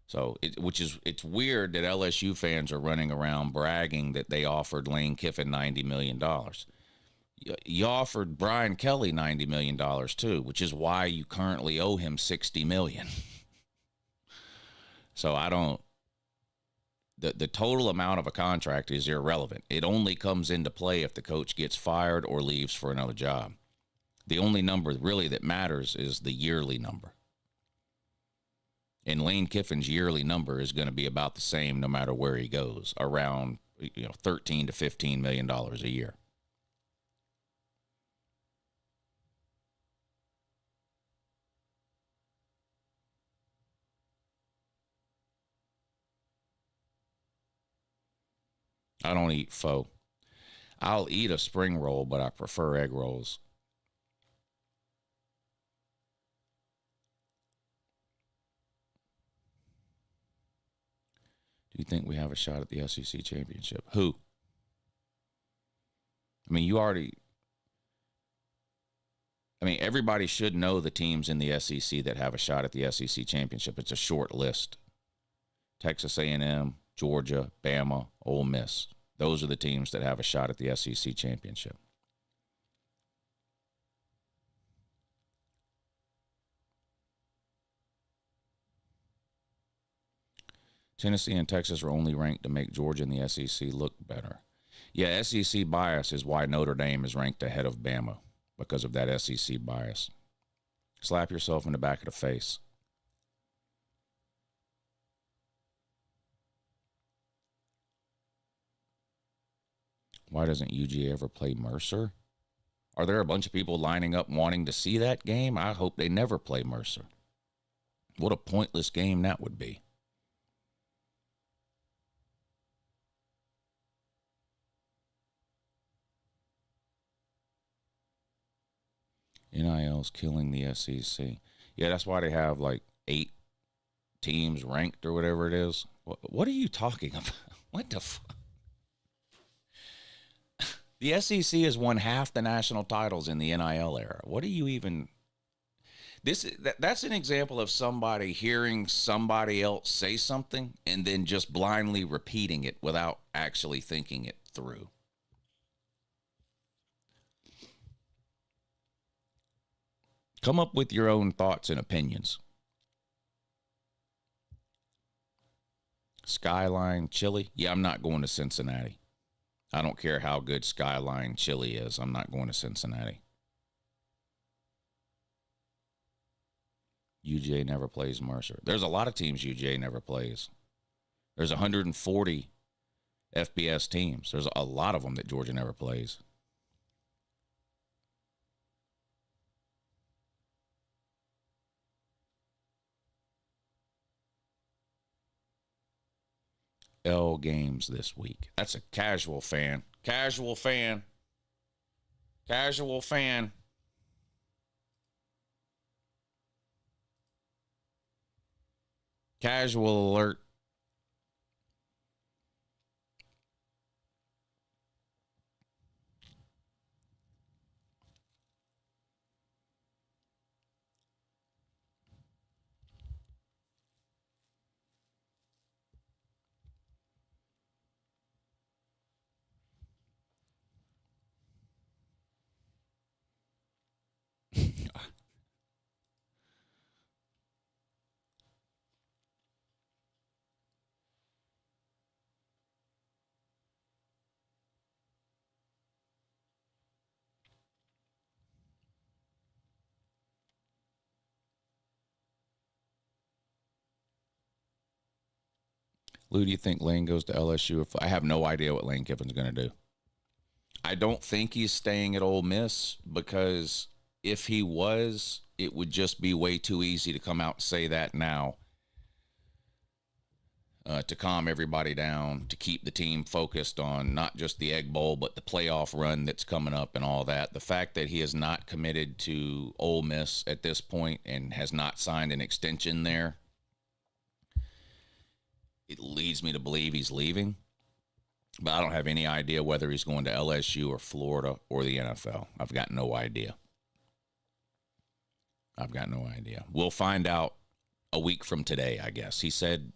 [SPEAKER 2] So, it's weird that LSU fans are running around bragging that they offered Lane Kiffin $90 million. You offered Brian Kelly $90 million too, which is why you currently owe him $60 million. So the total amount of a contract is irrelevant. It only comes into play if the coach gets fired or leaves for another job. The only number really that matters is the yearly number. And Lane Kiffin's yearly number is going to be about the same no matter where he goes, around $13 to $15 million a year. I don't eat pho. I'll eat a spring roll, but I prefer egg rolls. Do you think we have a shot at the SEC championship? Who? Everybody should know the teams in the SEC that have a shot at the SEC championship. It's a short list. Texas A&M, Georgia, Bama, Ole Miss. Those are the teams that have a shot at the SEC championship. Tennessee and Texas are only ranked to make Georgia and the SEC look better. Yeah, SEC bias is why Notre Dame is ranked ahead of Bama, because of that SEC bias. Slap yourself in the back of the face. Why doesn't UGA ever play Mercer? Are there a bunch of people lining up wanting to see that game? I hope they never play Mercer. What a pointless game that would be. NIL's killing the SEC. Yeah, that's why they have like 8 teams ranked or whatever it is. What are you talking about? What the fuck? The SEC has won half the national titles in the NIL era. What are you even... That's an example of somebody hearing somebody else say something and then just blindly repeating it without actually thinking it through. Come up with your own thoughts and opinions. Skyline chili? Yeah, I'm not going to Cincinnati. I don't care how good Skyline chili is. I'm not going to Cincinnati. UJ never plays Mercer. There's a lot of teams UJ never plays. There's 140 FBS teams. There's a lot of them that Georgia never plays. L games this week. That's a casual fan. Casual fan. Casual fan. Casual alert. Lou, do you think Lane goes to LSU? I have no idea what Lane Kiffin's going to do. I don't think he's staying at Ole Miss because if he was, it would just be way too easy to come out and say that now to calm everybody down, to keep the team focused on not just the Egg Bowl, but the playoff run that's coming up and all that. The fact that he is not committed to Ole Miss at this point and has not signed an extension there, it leads me to believe he's leaving. But I don't have any idea whether he's going to LSU or Florida or the NFL. I've got no idea. We'll find out a week from today, I guess. He said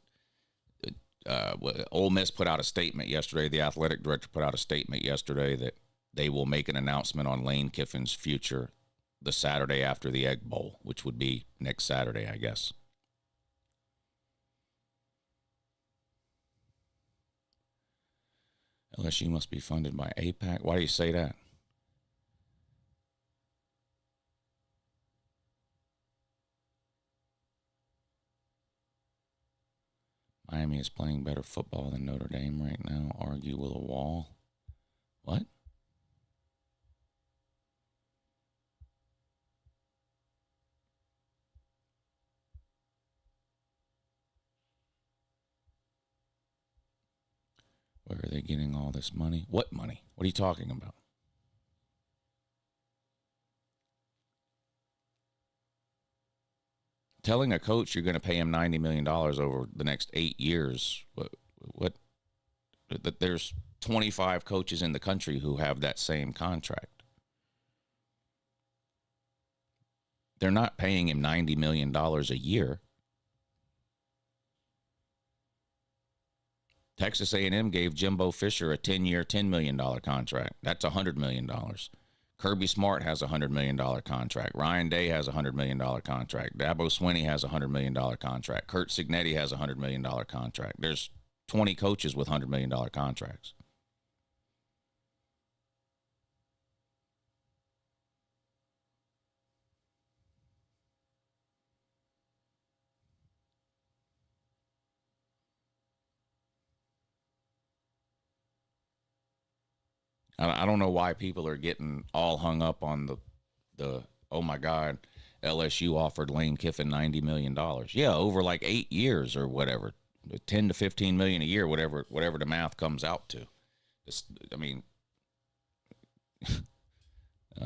[SPEAKER 2] Ole Miss put out a statement yesterday. The athletic director put out a statement yesterday that they will make an announcement on Lane Kiffin's future the Saturday after the Egg Bowl, which would be next Saturday, I guess. LSU must be funded by APAC. Why do you say that? Miami is playing better football than Notre Dame right now. Argue with a wall. What? Where are they getting all this money? What money? What are you talking about? Telling a coach you're going to pay him $90 million over the next 8 years. What? There's 25 coaches in the country who have that same contract. They're not paying him $90 million a year. Texas A&M gave Jimbo Fisher a 10-year, $10 million contract. That's $100 million. Kirby Smart has a $100 million contract. Ryan Day has a $100 million contract. Dabo Swinney has a $100 million contract. Kurt Cignetti has a $100 million contract. There's 20 coaches with $100 million contracts. I don't know why people are getting all hung up on the oh my God, LSU offered Lane Kiffin $90 million. Yeah, over like 8 years or whatever, 10 to 15 million a year, whatever the math comes out to.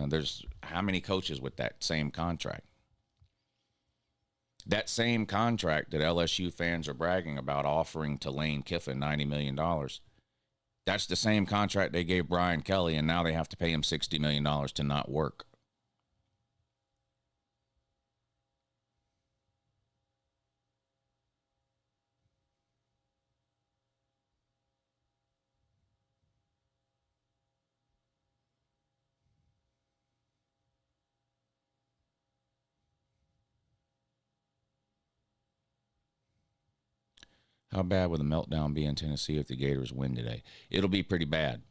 [SPEAKER 2] There's how many coaches with that same contract? That same contract that LSU fans are bragging about offering to Lane Kiffin, $90 million, that's the same contract they gave Brian Kelly, and now they have to pay him $60 million to not work. How bad would the meltdown be in Tennessee if the Gators win today? It'll be pretty bad.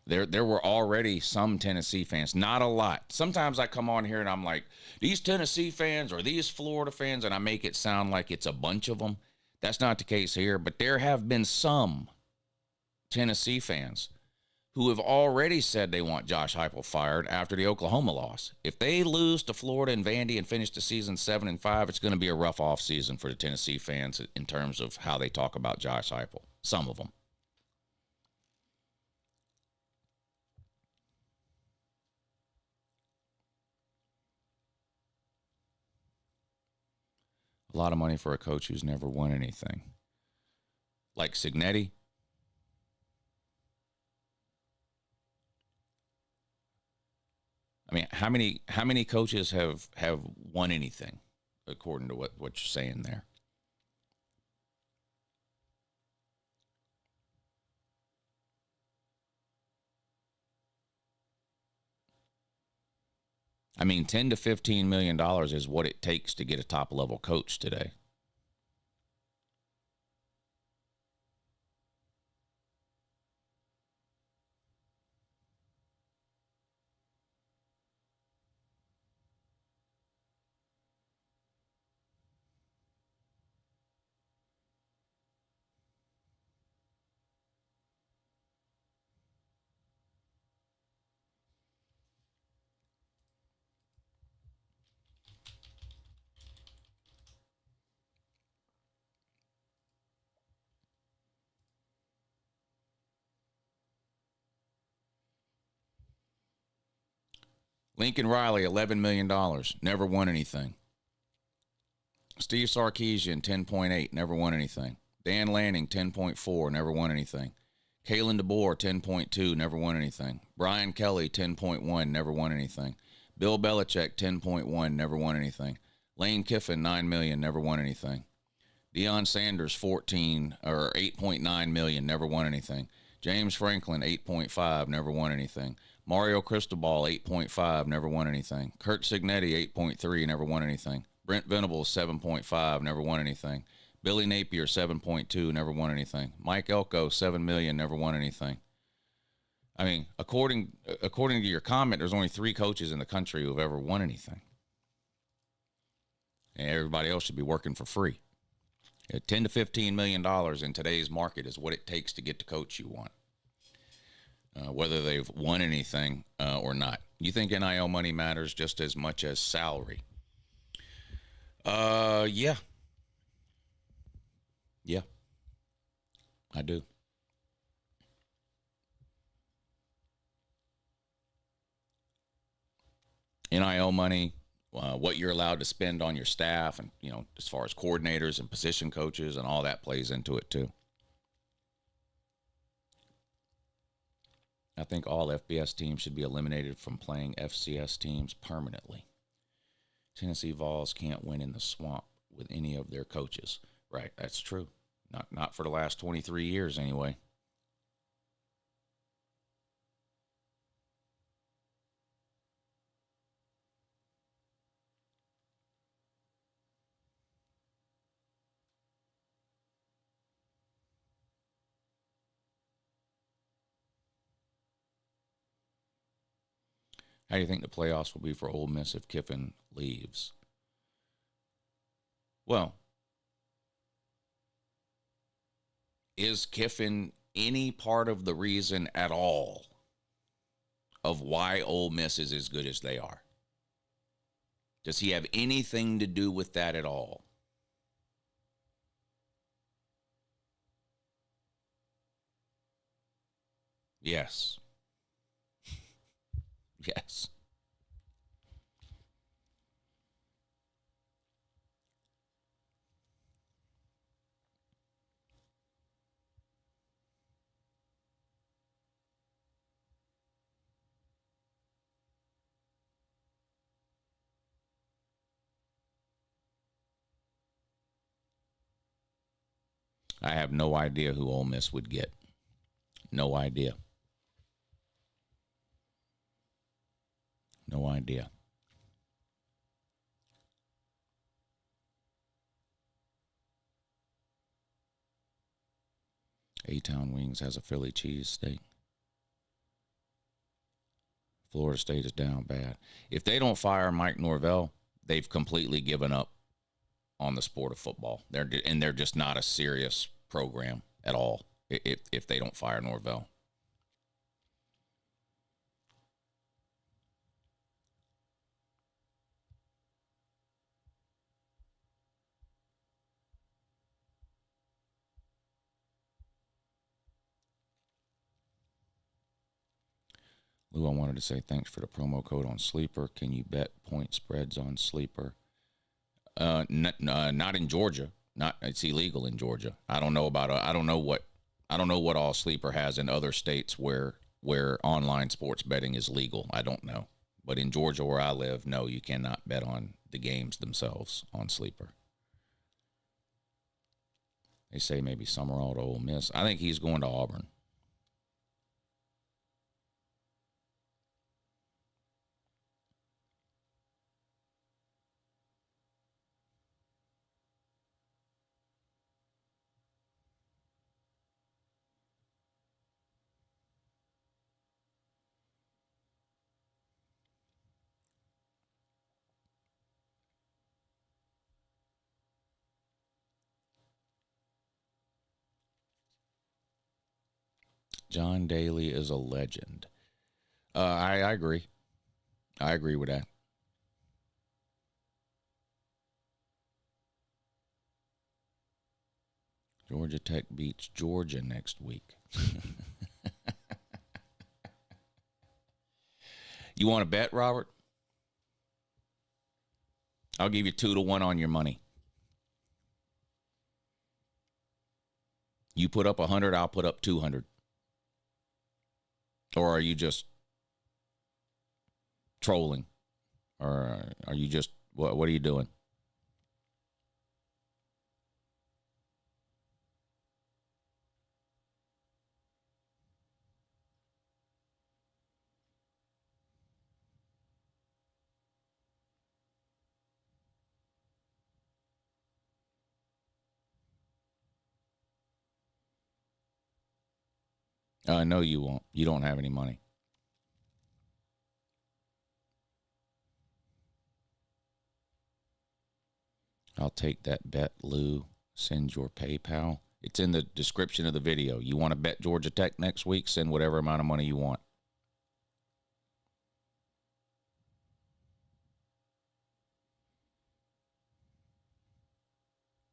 [SPEAKER 2] There were already some Tennessee fans, not a lot. Sometimes I come on here and I'm like, these Tennessee fans or these Florida fans, and I make it sound like it's a bunch of them. That's not the case here, but there have been some Tennessee fans who have already said they want Josh Heupel fired after the Oklahoma loss. If they lose to Florida and Vandy and finish the season 7-5, it's going to be a rough offseason for the Tennessee fans in terms of how they talk about Josh Heupel. Some of them. A lot of money for a coach who's never won anything. Like Cignetti. I mean, how many coaches have won anything, according to what you're saying there? I mean, $10 to $15 million is what it takes to get a top level coach today. Lincoln Riley, $11 million, never won anything. Steve Sarkisian, 10.8, never won anything. Dan Lanning, 10.4, never won anything. Kalen DeBoer, 10.2, never won anything. Brian Kelly, 10.1, never won anything. Bill Belichick, 10.1, never won anything. Lane Kiffin, $9 million, never won anything. Deion Sanders, 8.9 million, never won anything. James Franklin, 8.5, never won anything. Mario Cristobal, 8.5, never won anything. Kurt Cignetti, 8.3, never won anything. Brent Venables, 7.5, never won anything. Billy Napier, 7.2, never won anything. Mike Elko, $7 million, never won anything. I mean, according to your comment, there's only 3 coaches in the country who have ever won anything. And everybody else should be working for free. $10 to $15 million in today's market is what it takes to get the coach you want. Whether they've won anything or not. You think NIL money matters just as much as salary? Yeah. Yeah, I do. NIL money, what you're allowed to spend on your staff, and as far as coordinators and position coaches and all that plays into it too. I think all FBS teams should be eliminated from playing FCS teams permanently. Tennessee Vols can't win in the swamp with any of their coaches. Right, that's true. Not for the last 23 years anyway. How do you think the playoffs will be for Ole Miss if Kiffin leaves? Well, is Kiffin any part of the reason at all of why Ole Miss is as good as they are? Does he have anything to do with that at all? Yes. Yes. I have no idea who Ole Miss would get. No idea. No idea. A-Town Wings has a Philly cheesesteak. Florida State is down bad. If they don't fire Mike Norvell, they've completely given up on the sport of football. They're just not a serious program at all if they don't fire Norvell. Lou, I wanted to say thanks for the promo code on Sleeper. Can you bet point spreads on Sleeper? Not in Georgia. It's illegal in Georgia. I don't know what all Sleeper has in other states where online sports betting is legal. I don't know. But in Georgia where I live, no, you cannot bet on the games themselves on Sleeper. They say maybe Summerall to Ole Miss. I think he's going to Auburn. John Daly is a legend. I agree. I agree with that. Georgia Tech beats Georgia next week. You want to bet, Robert? I'll give you 2-1 on your money. You put up 100, I'll put up 200. Or are you just trolling? Or are you just, what are you doing? No, you won't. You don't have any money. I'll take that bet, Lou. Send your PayPal. It's in the description of the video. You want to bet Georgia Tech next week? Send whatever amount of money you want.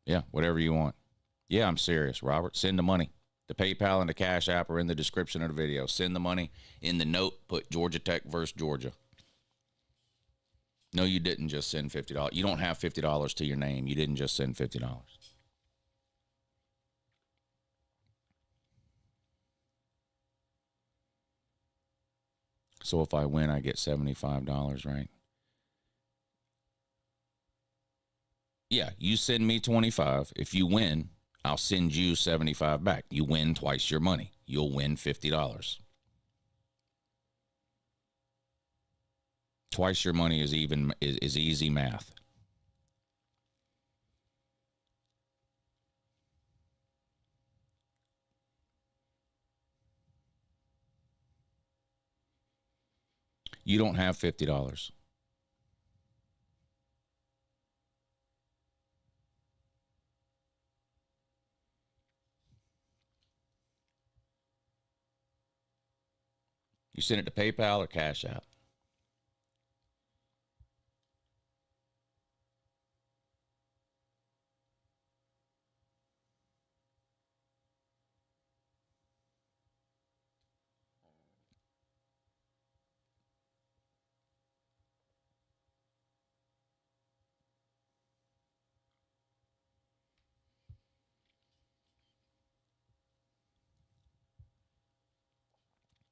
[SPEAKER 2] Yeah, whatever you want. Yeah, I'm serious, Robert. Send the money. The PayPal and the Cash App are in the description of the video. Send the money. In the note, put Georgia Tech versus Georgia. No, you didn't just send $50. You don't have $50 to your name. You didn't just send $50. So if I win, I get $75, right? Yeah, you send me 25. If you win, I'll send you 75 back. You win twice your money. You'll win $50. Twice your money is easy math. You don't have $50. You send it to PayPal or Cash App.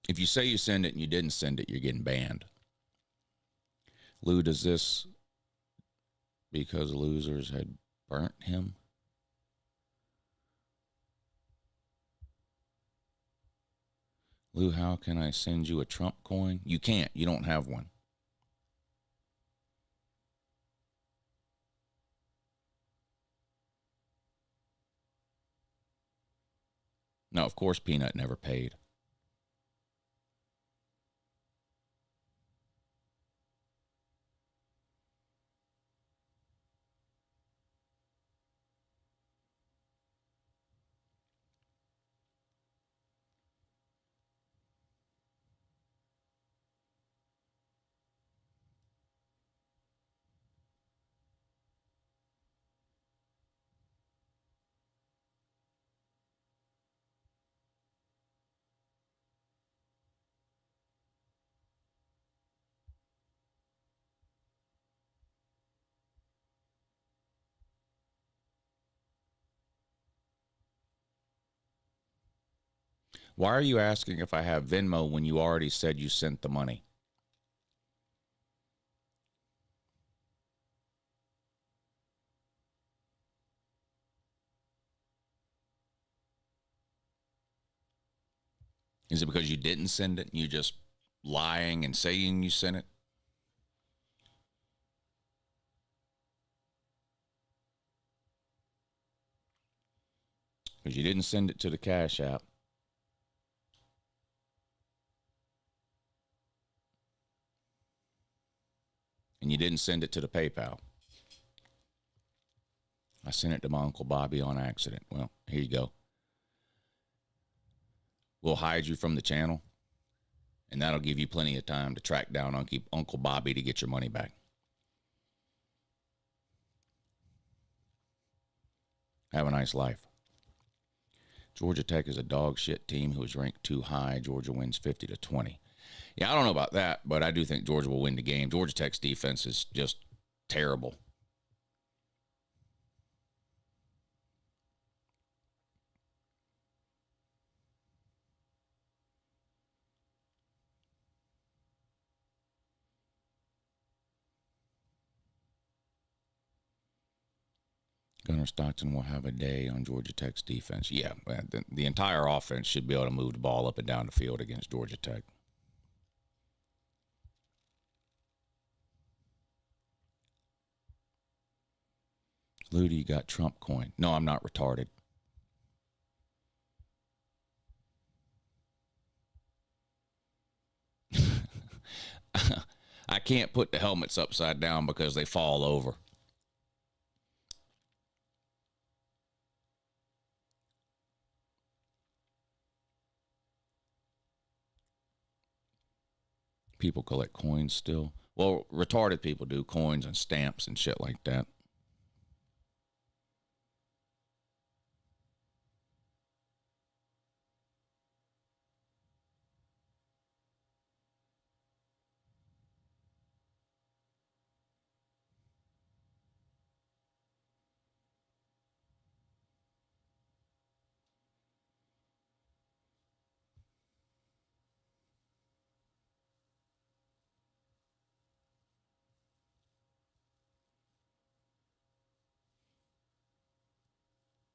[SPEAKER 2] If you say you send it and you didn't send it, you're getting banned. Lou, does this because losers had burnt him? Lou, how can I send you a Trump coin? You can't. You don't have one. No, of course Peanut never paid. Why are you asking if I have Venmo when you already said you sent the money? Is it because you didn't send it and you just lying and saying you sent it? Because you didn't send it to the Cash App. And you didn't send it to the PayPal. I sent it to my Uncle Bobby on accident. Well, here you go. We'll hide you from the channel, and that'll give you plenty of time to track down Uncle Bobby to get your money back. Have a nice life. Georgia Tech is a dog shit team who is ranked too high. Georgia wins 50-20. Yeah, I don't know about that, but I do think Georgia will win the game. Georgia Tech's defense is just terrible. Gunnar Stockton will have a day on Georgia Tech's defense. Yeah, the entire offense should be able to move the ball up and down the field against Georgia Tech. Ludi, you got Trump coin. No, I'm not retarded. I can't put the helmets upside down because they fall over. People collect coins still. Well, retarded people do, coins and stamps and shit like that.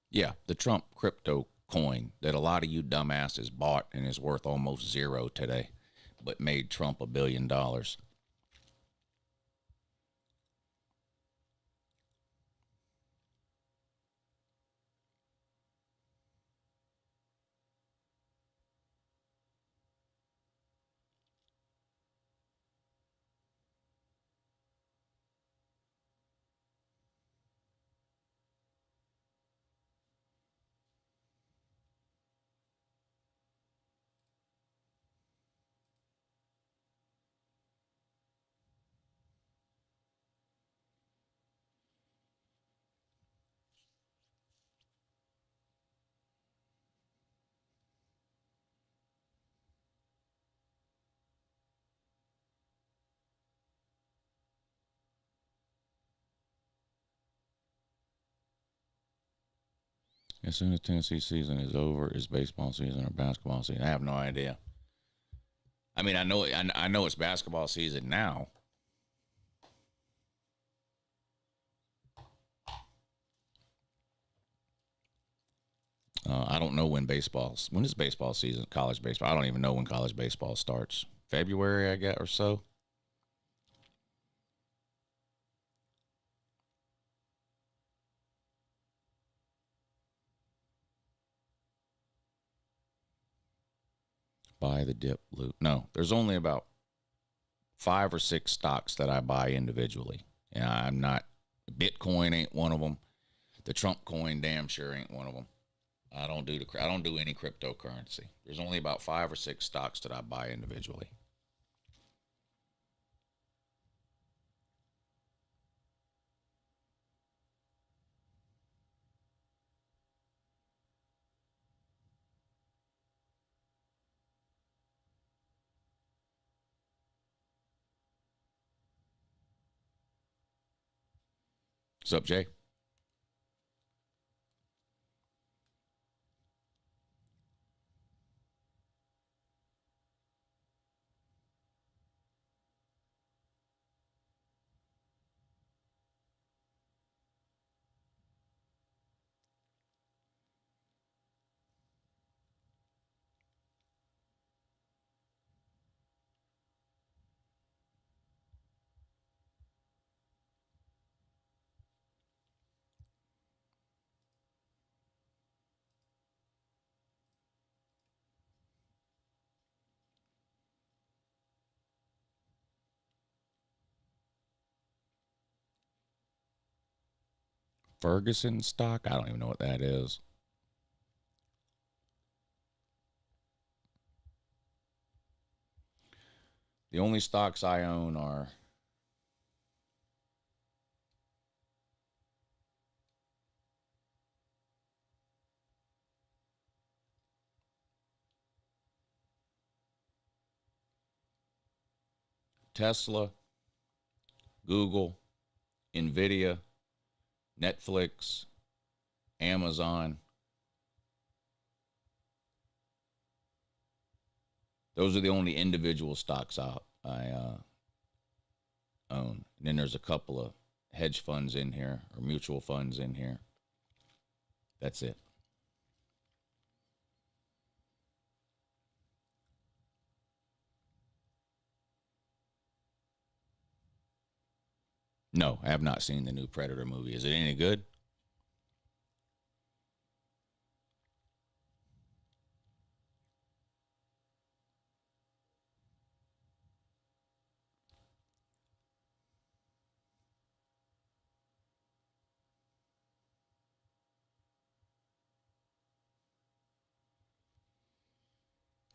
[SPEAKER 2] Yeah, the Trump crypto coin that a lot of you dumbasses bought and is worth almost zero today, but made Trump $1 billion. As soon as Tennessee season is over, is baseball season or basketball season? I have no idea. I mean, I know it's basketball season now. I don't know when is baseball season, college baseball. I don't even know when college baseball starts. February, I guess, or so. Buy the dip loot. No, there's only about 5 or 6 stocks that I buy individually. And I'm not, Bitcoin ain't one of them. The Trump coin damn sure ain't one of them. I don't do any cryptocurrency. There's only about 5 or 6 stocks that I buy individually. What's up, Jay? Ferguson stock? I don't even know what that is. The only stocks I own are Tesla, Google, Nvidia, Netflix, Amazon. Those are the only individual stocks I own. And then there's a couple of hedge funds in here or mutual funds in here. That's it. No, I have not seen the new Predator movie. Is it any good?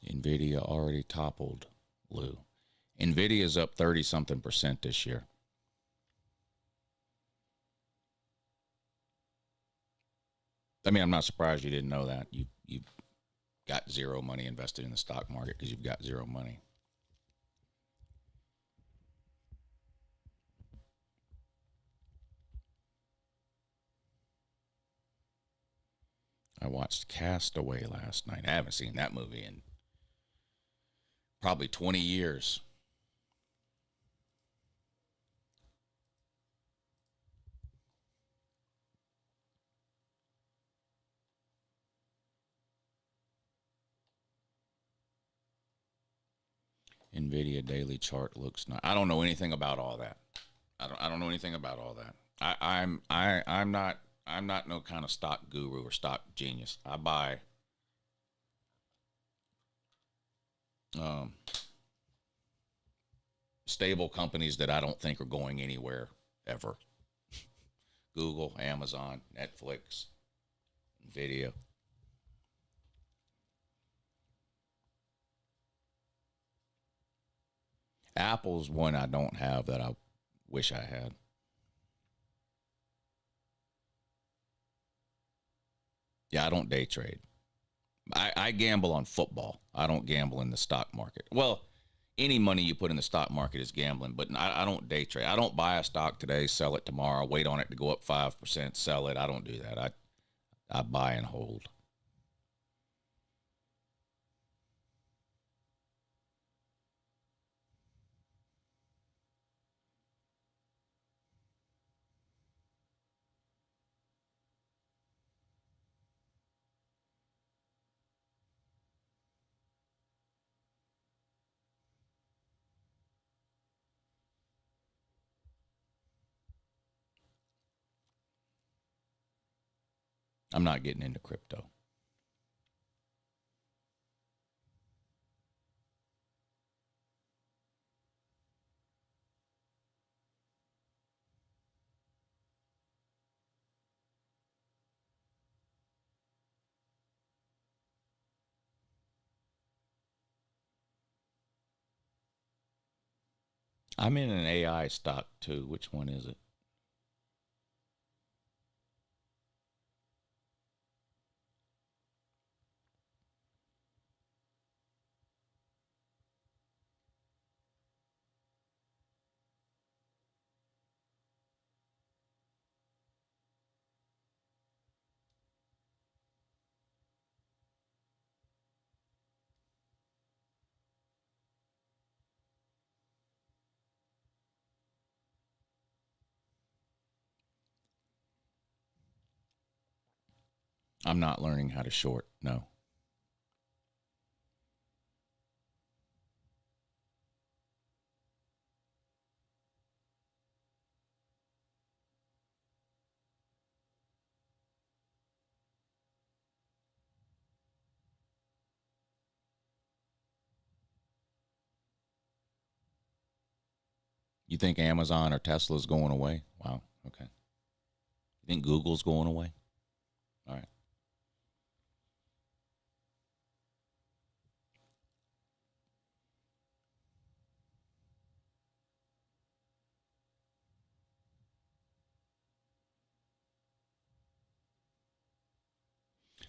[SPEAKER 2] Nvidia already toppled Lou. Nvidia's up 30-something% this year. I mean, I'm not surprised you didn't know that. You got zero money invested in the stock market because you've got zero money. I watched Castaway last night. I haven't seen that movie in probably 20 years. Nvidia daily chart looks nice. I don't know anything about all that. I don't know anything about all that. I'm not no kind of stock guru or stock genius. I buy stable companies that I don't think are going anywhere ever. Google, Amazon, Netflix, Nvidia. Apple's one I don't have that I wish I had. Yeah, I don't day trade. I gamble on football. I don't gamble in the stock market. Well, any money you put in the stock market is gambling, but I don't day trade. I don't buy a stock today, sell it tomorrow, wait on it to go up 5%, sell it. I don't do that. I buy and hold. I'm not getting into crypto. I'm in an AI stock too. Which one is it? I'm not learning how to short. No. You think Amazon or Tesla's going away? Wow. Okay. You think Google's going away? All right.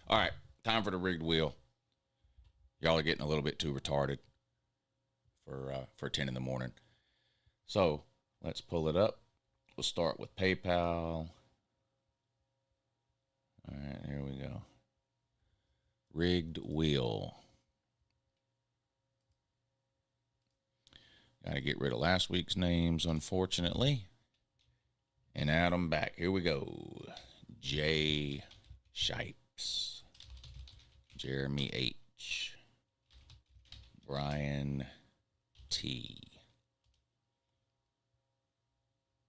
[SPEAKER 2] All right. Time for the rigged wheel. Y'all are getting a little bit too retarded for 10 in the morning. So let's pull it up. We'll start with PayPal. All right, here we go. Rigged wheel. Got to get rid of last week's names, unfortunately, and add them back. Here we go. J. Shipes. Jeremy H. Brian T.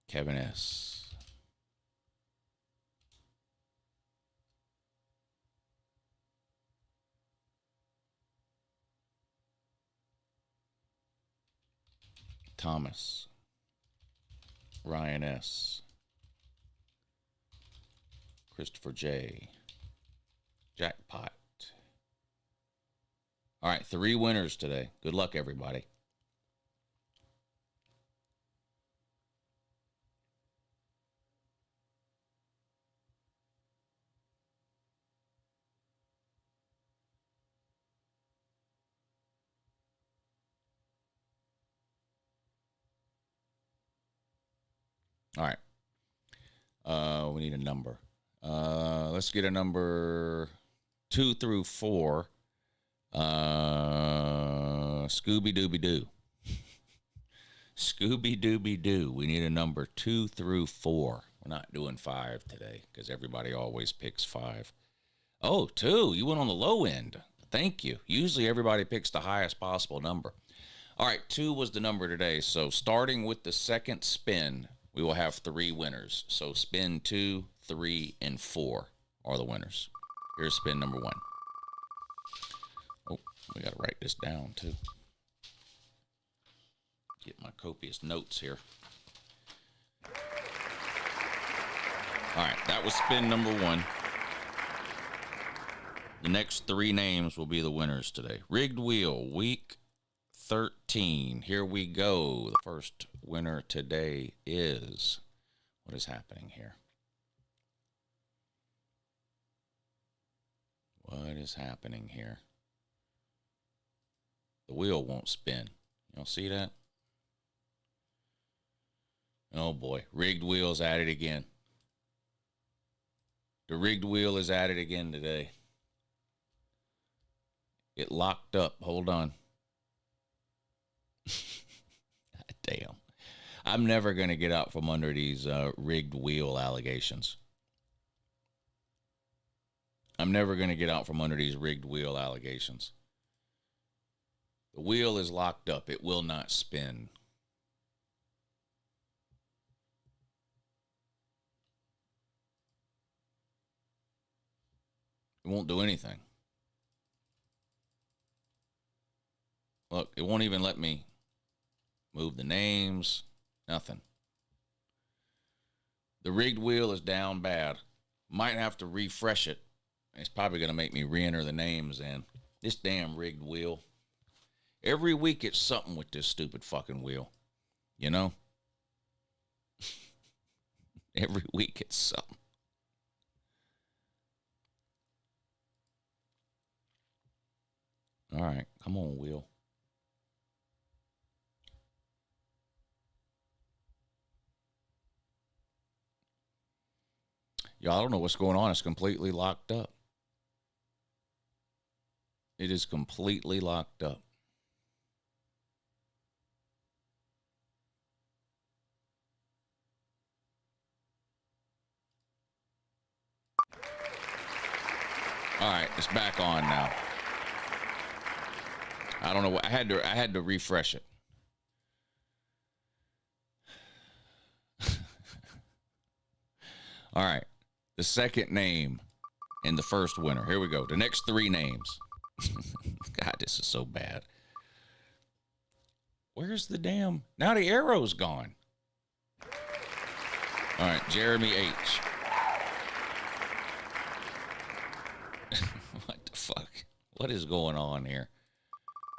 [SPEAKER 2] Kevin S. Thomas. Ryan S. Christopher J. Jackpot. All right, 3 winners today. Good luck, everybody. All right. We need a number. Let's get a number 2 through 4. Scooby-Dooby-Doo. Scooby-Dooby-Doo. We need a number 2 through 4. We're not doing 5 today because everybody always picks 5. Oh, 2. You went on the low end. Thank you. Usually everybody picks the highest possible number. All right, 2 was the number today. So starting with the second spin, we will have 3 winners. So spin 2, 3, and 4 are the winners. Here's spin number 1. Oh, we got to write this down too. Get my copious notes here. All right, that was spin number 1. The next 3 names will be the winners today. Rigged Wheel, week 13. Here we go. The first winner today is, what is happening here? What is happening here? The wheel won't spin. Y'all see that? Oh boy, rigged wheel's at it again. The rigged wheel is at it again today. It locked up. Hold on. Damn. I'm never going to get out from under these rigged wheel allegations. I'm never going to get out from under these rigged wheel allegations. The wheel is locked up. It will not spin. It won't do anything. Look, it won't even let me move the names. Nothing. The rigged wheel is down bad. Might have to refresh it. It's probably going to make me re-enter the names in. This damn rigged wheel. Every week it's something with this stupid fucking wheel. You know? Every week it's something. All right, come on, wheel. Y'all, I don't know what's going on. It's completely locked up. It is completely locked up. All right, it's back on now. I don't know what I had to refresh it. All right. The second name and the first winner. Here we go. The next three names. God, this is so bad. Where's the damn... Now the arrow's gone. All right, Jeremy H. What the fuck? What is going on here?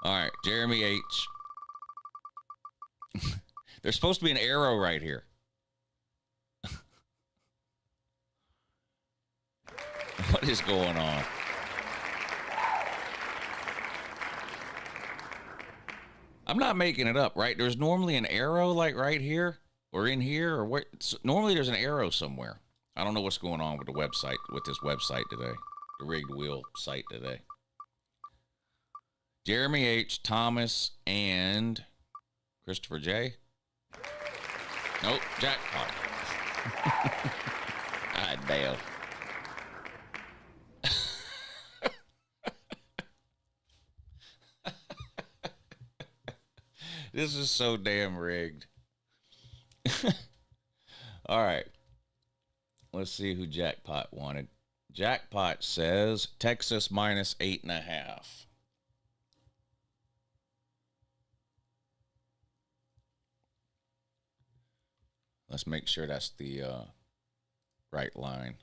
[SPEAKER 2] All right, Jeremy H. There's supposed to be an arrow right here. What is going on? I'm not making it up, right? There's normally an arrow like right here or in here or where. Normally there's an arrow somewhere. I don't know what's going on with the website, with this website today, the rigged wheel site today. Jeremy H., Thomas, and Christopher J. Nope, jackpot. God damn. This is so damn rigged. All right. Let's see who Jackpot wanted. Jackpot says Texas minus 8.5. Let's make sure that's the right line.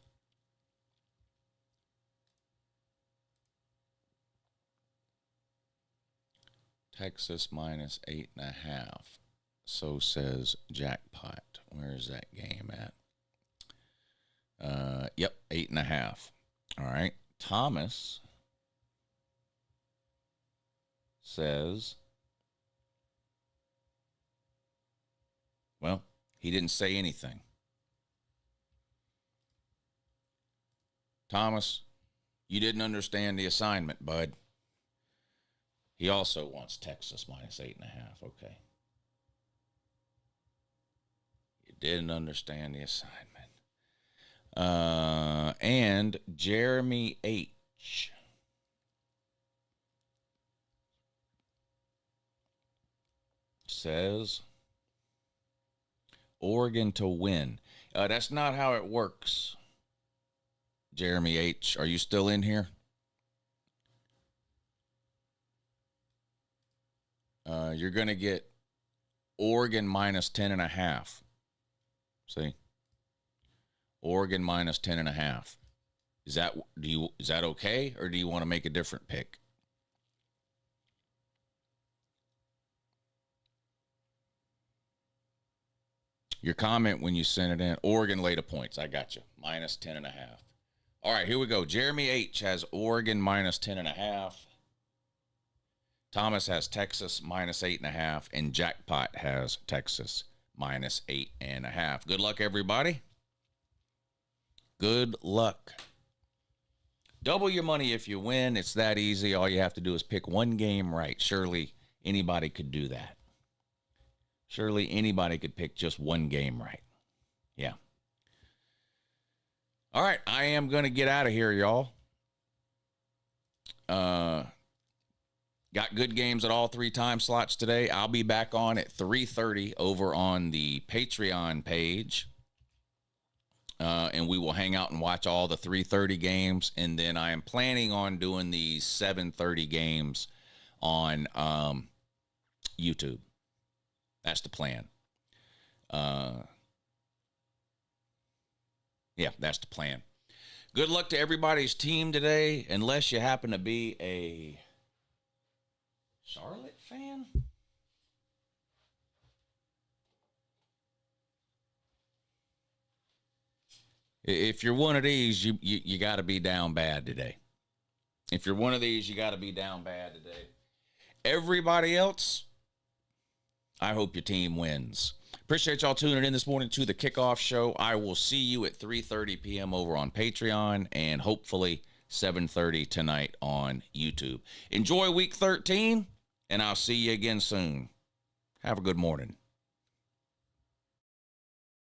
[SPEAKER 2] Texas minus 8.5. So says Jackpot. Where is that game at? Yep, 8.5. All right. Thomas says, well, he didn't say anything. Thomas, you didn't understand the assignment, bud. He also wants Texas minus 8.5. Okay. You didn't understand the assignment. And Jeremy H. says Oregon to win. That's not how it works. Jeremy H., are you still in here? You're going to get Oregon minus 10.5. See? Oregon minus 10.5. Is that okay, or do you want to make a different pick? Your comment when you sent it in, Oregon laid a points. I got you. Minus 10.5. All right, here we go. Jeremy H. has Oregon minus 10.5. Thomas has Texas minus 8.5, and Jackpot has Texas minus 8.5. Good luck, everybody. Good luck. Double your money if you win. It's that easy. All you have to do is pick one game right. Surely anybody could do that. Surely anybody could pick just one game right. Yeah. All right, I am going to get out of here, y'all. Got good games at all 3 time slots today. I'll be back on at 3:30 over on the Patreon page. and we will hang out and watch all the 3:30 games. And then I am planning on doing these 7:30 games on YouTube. That's the plan. Yeah, that's the plan. Good luck to everybody's team today, unless you happen to be a Charlotte fan. If you're one of these, you got to be down bad today. If you're one of these, you got to be down bad today. Everybody else, I hope your team wins. Appreciate y'all tuning in this morning to the Kickoff Show. I will see you at 3:30 p.m. over on Patreon and hopefully 7:30 tonight on YouTube. Enjoy week 13, and I'll see you again soon. Have a good morning.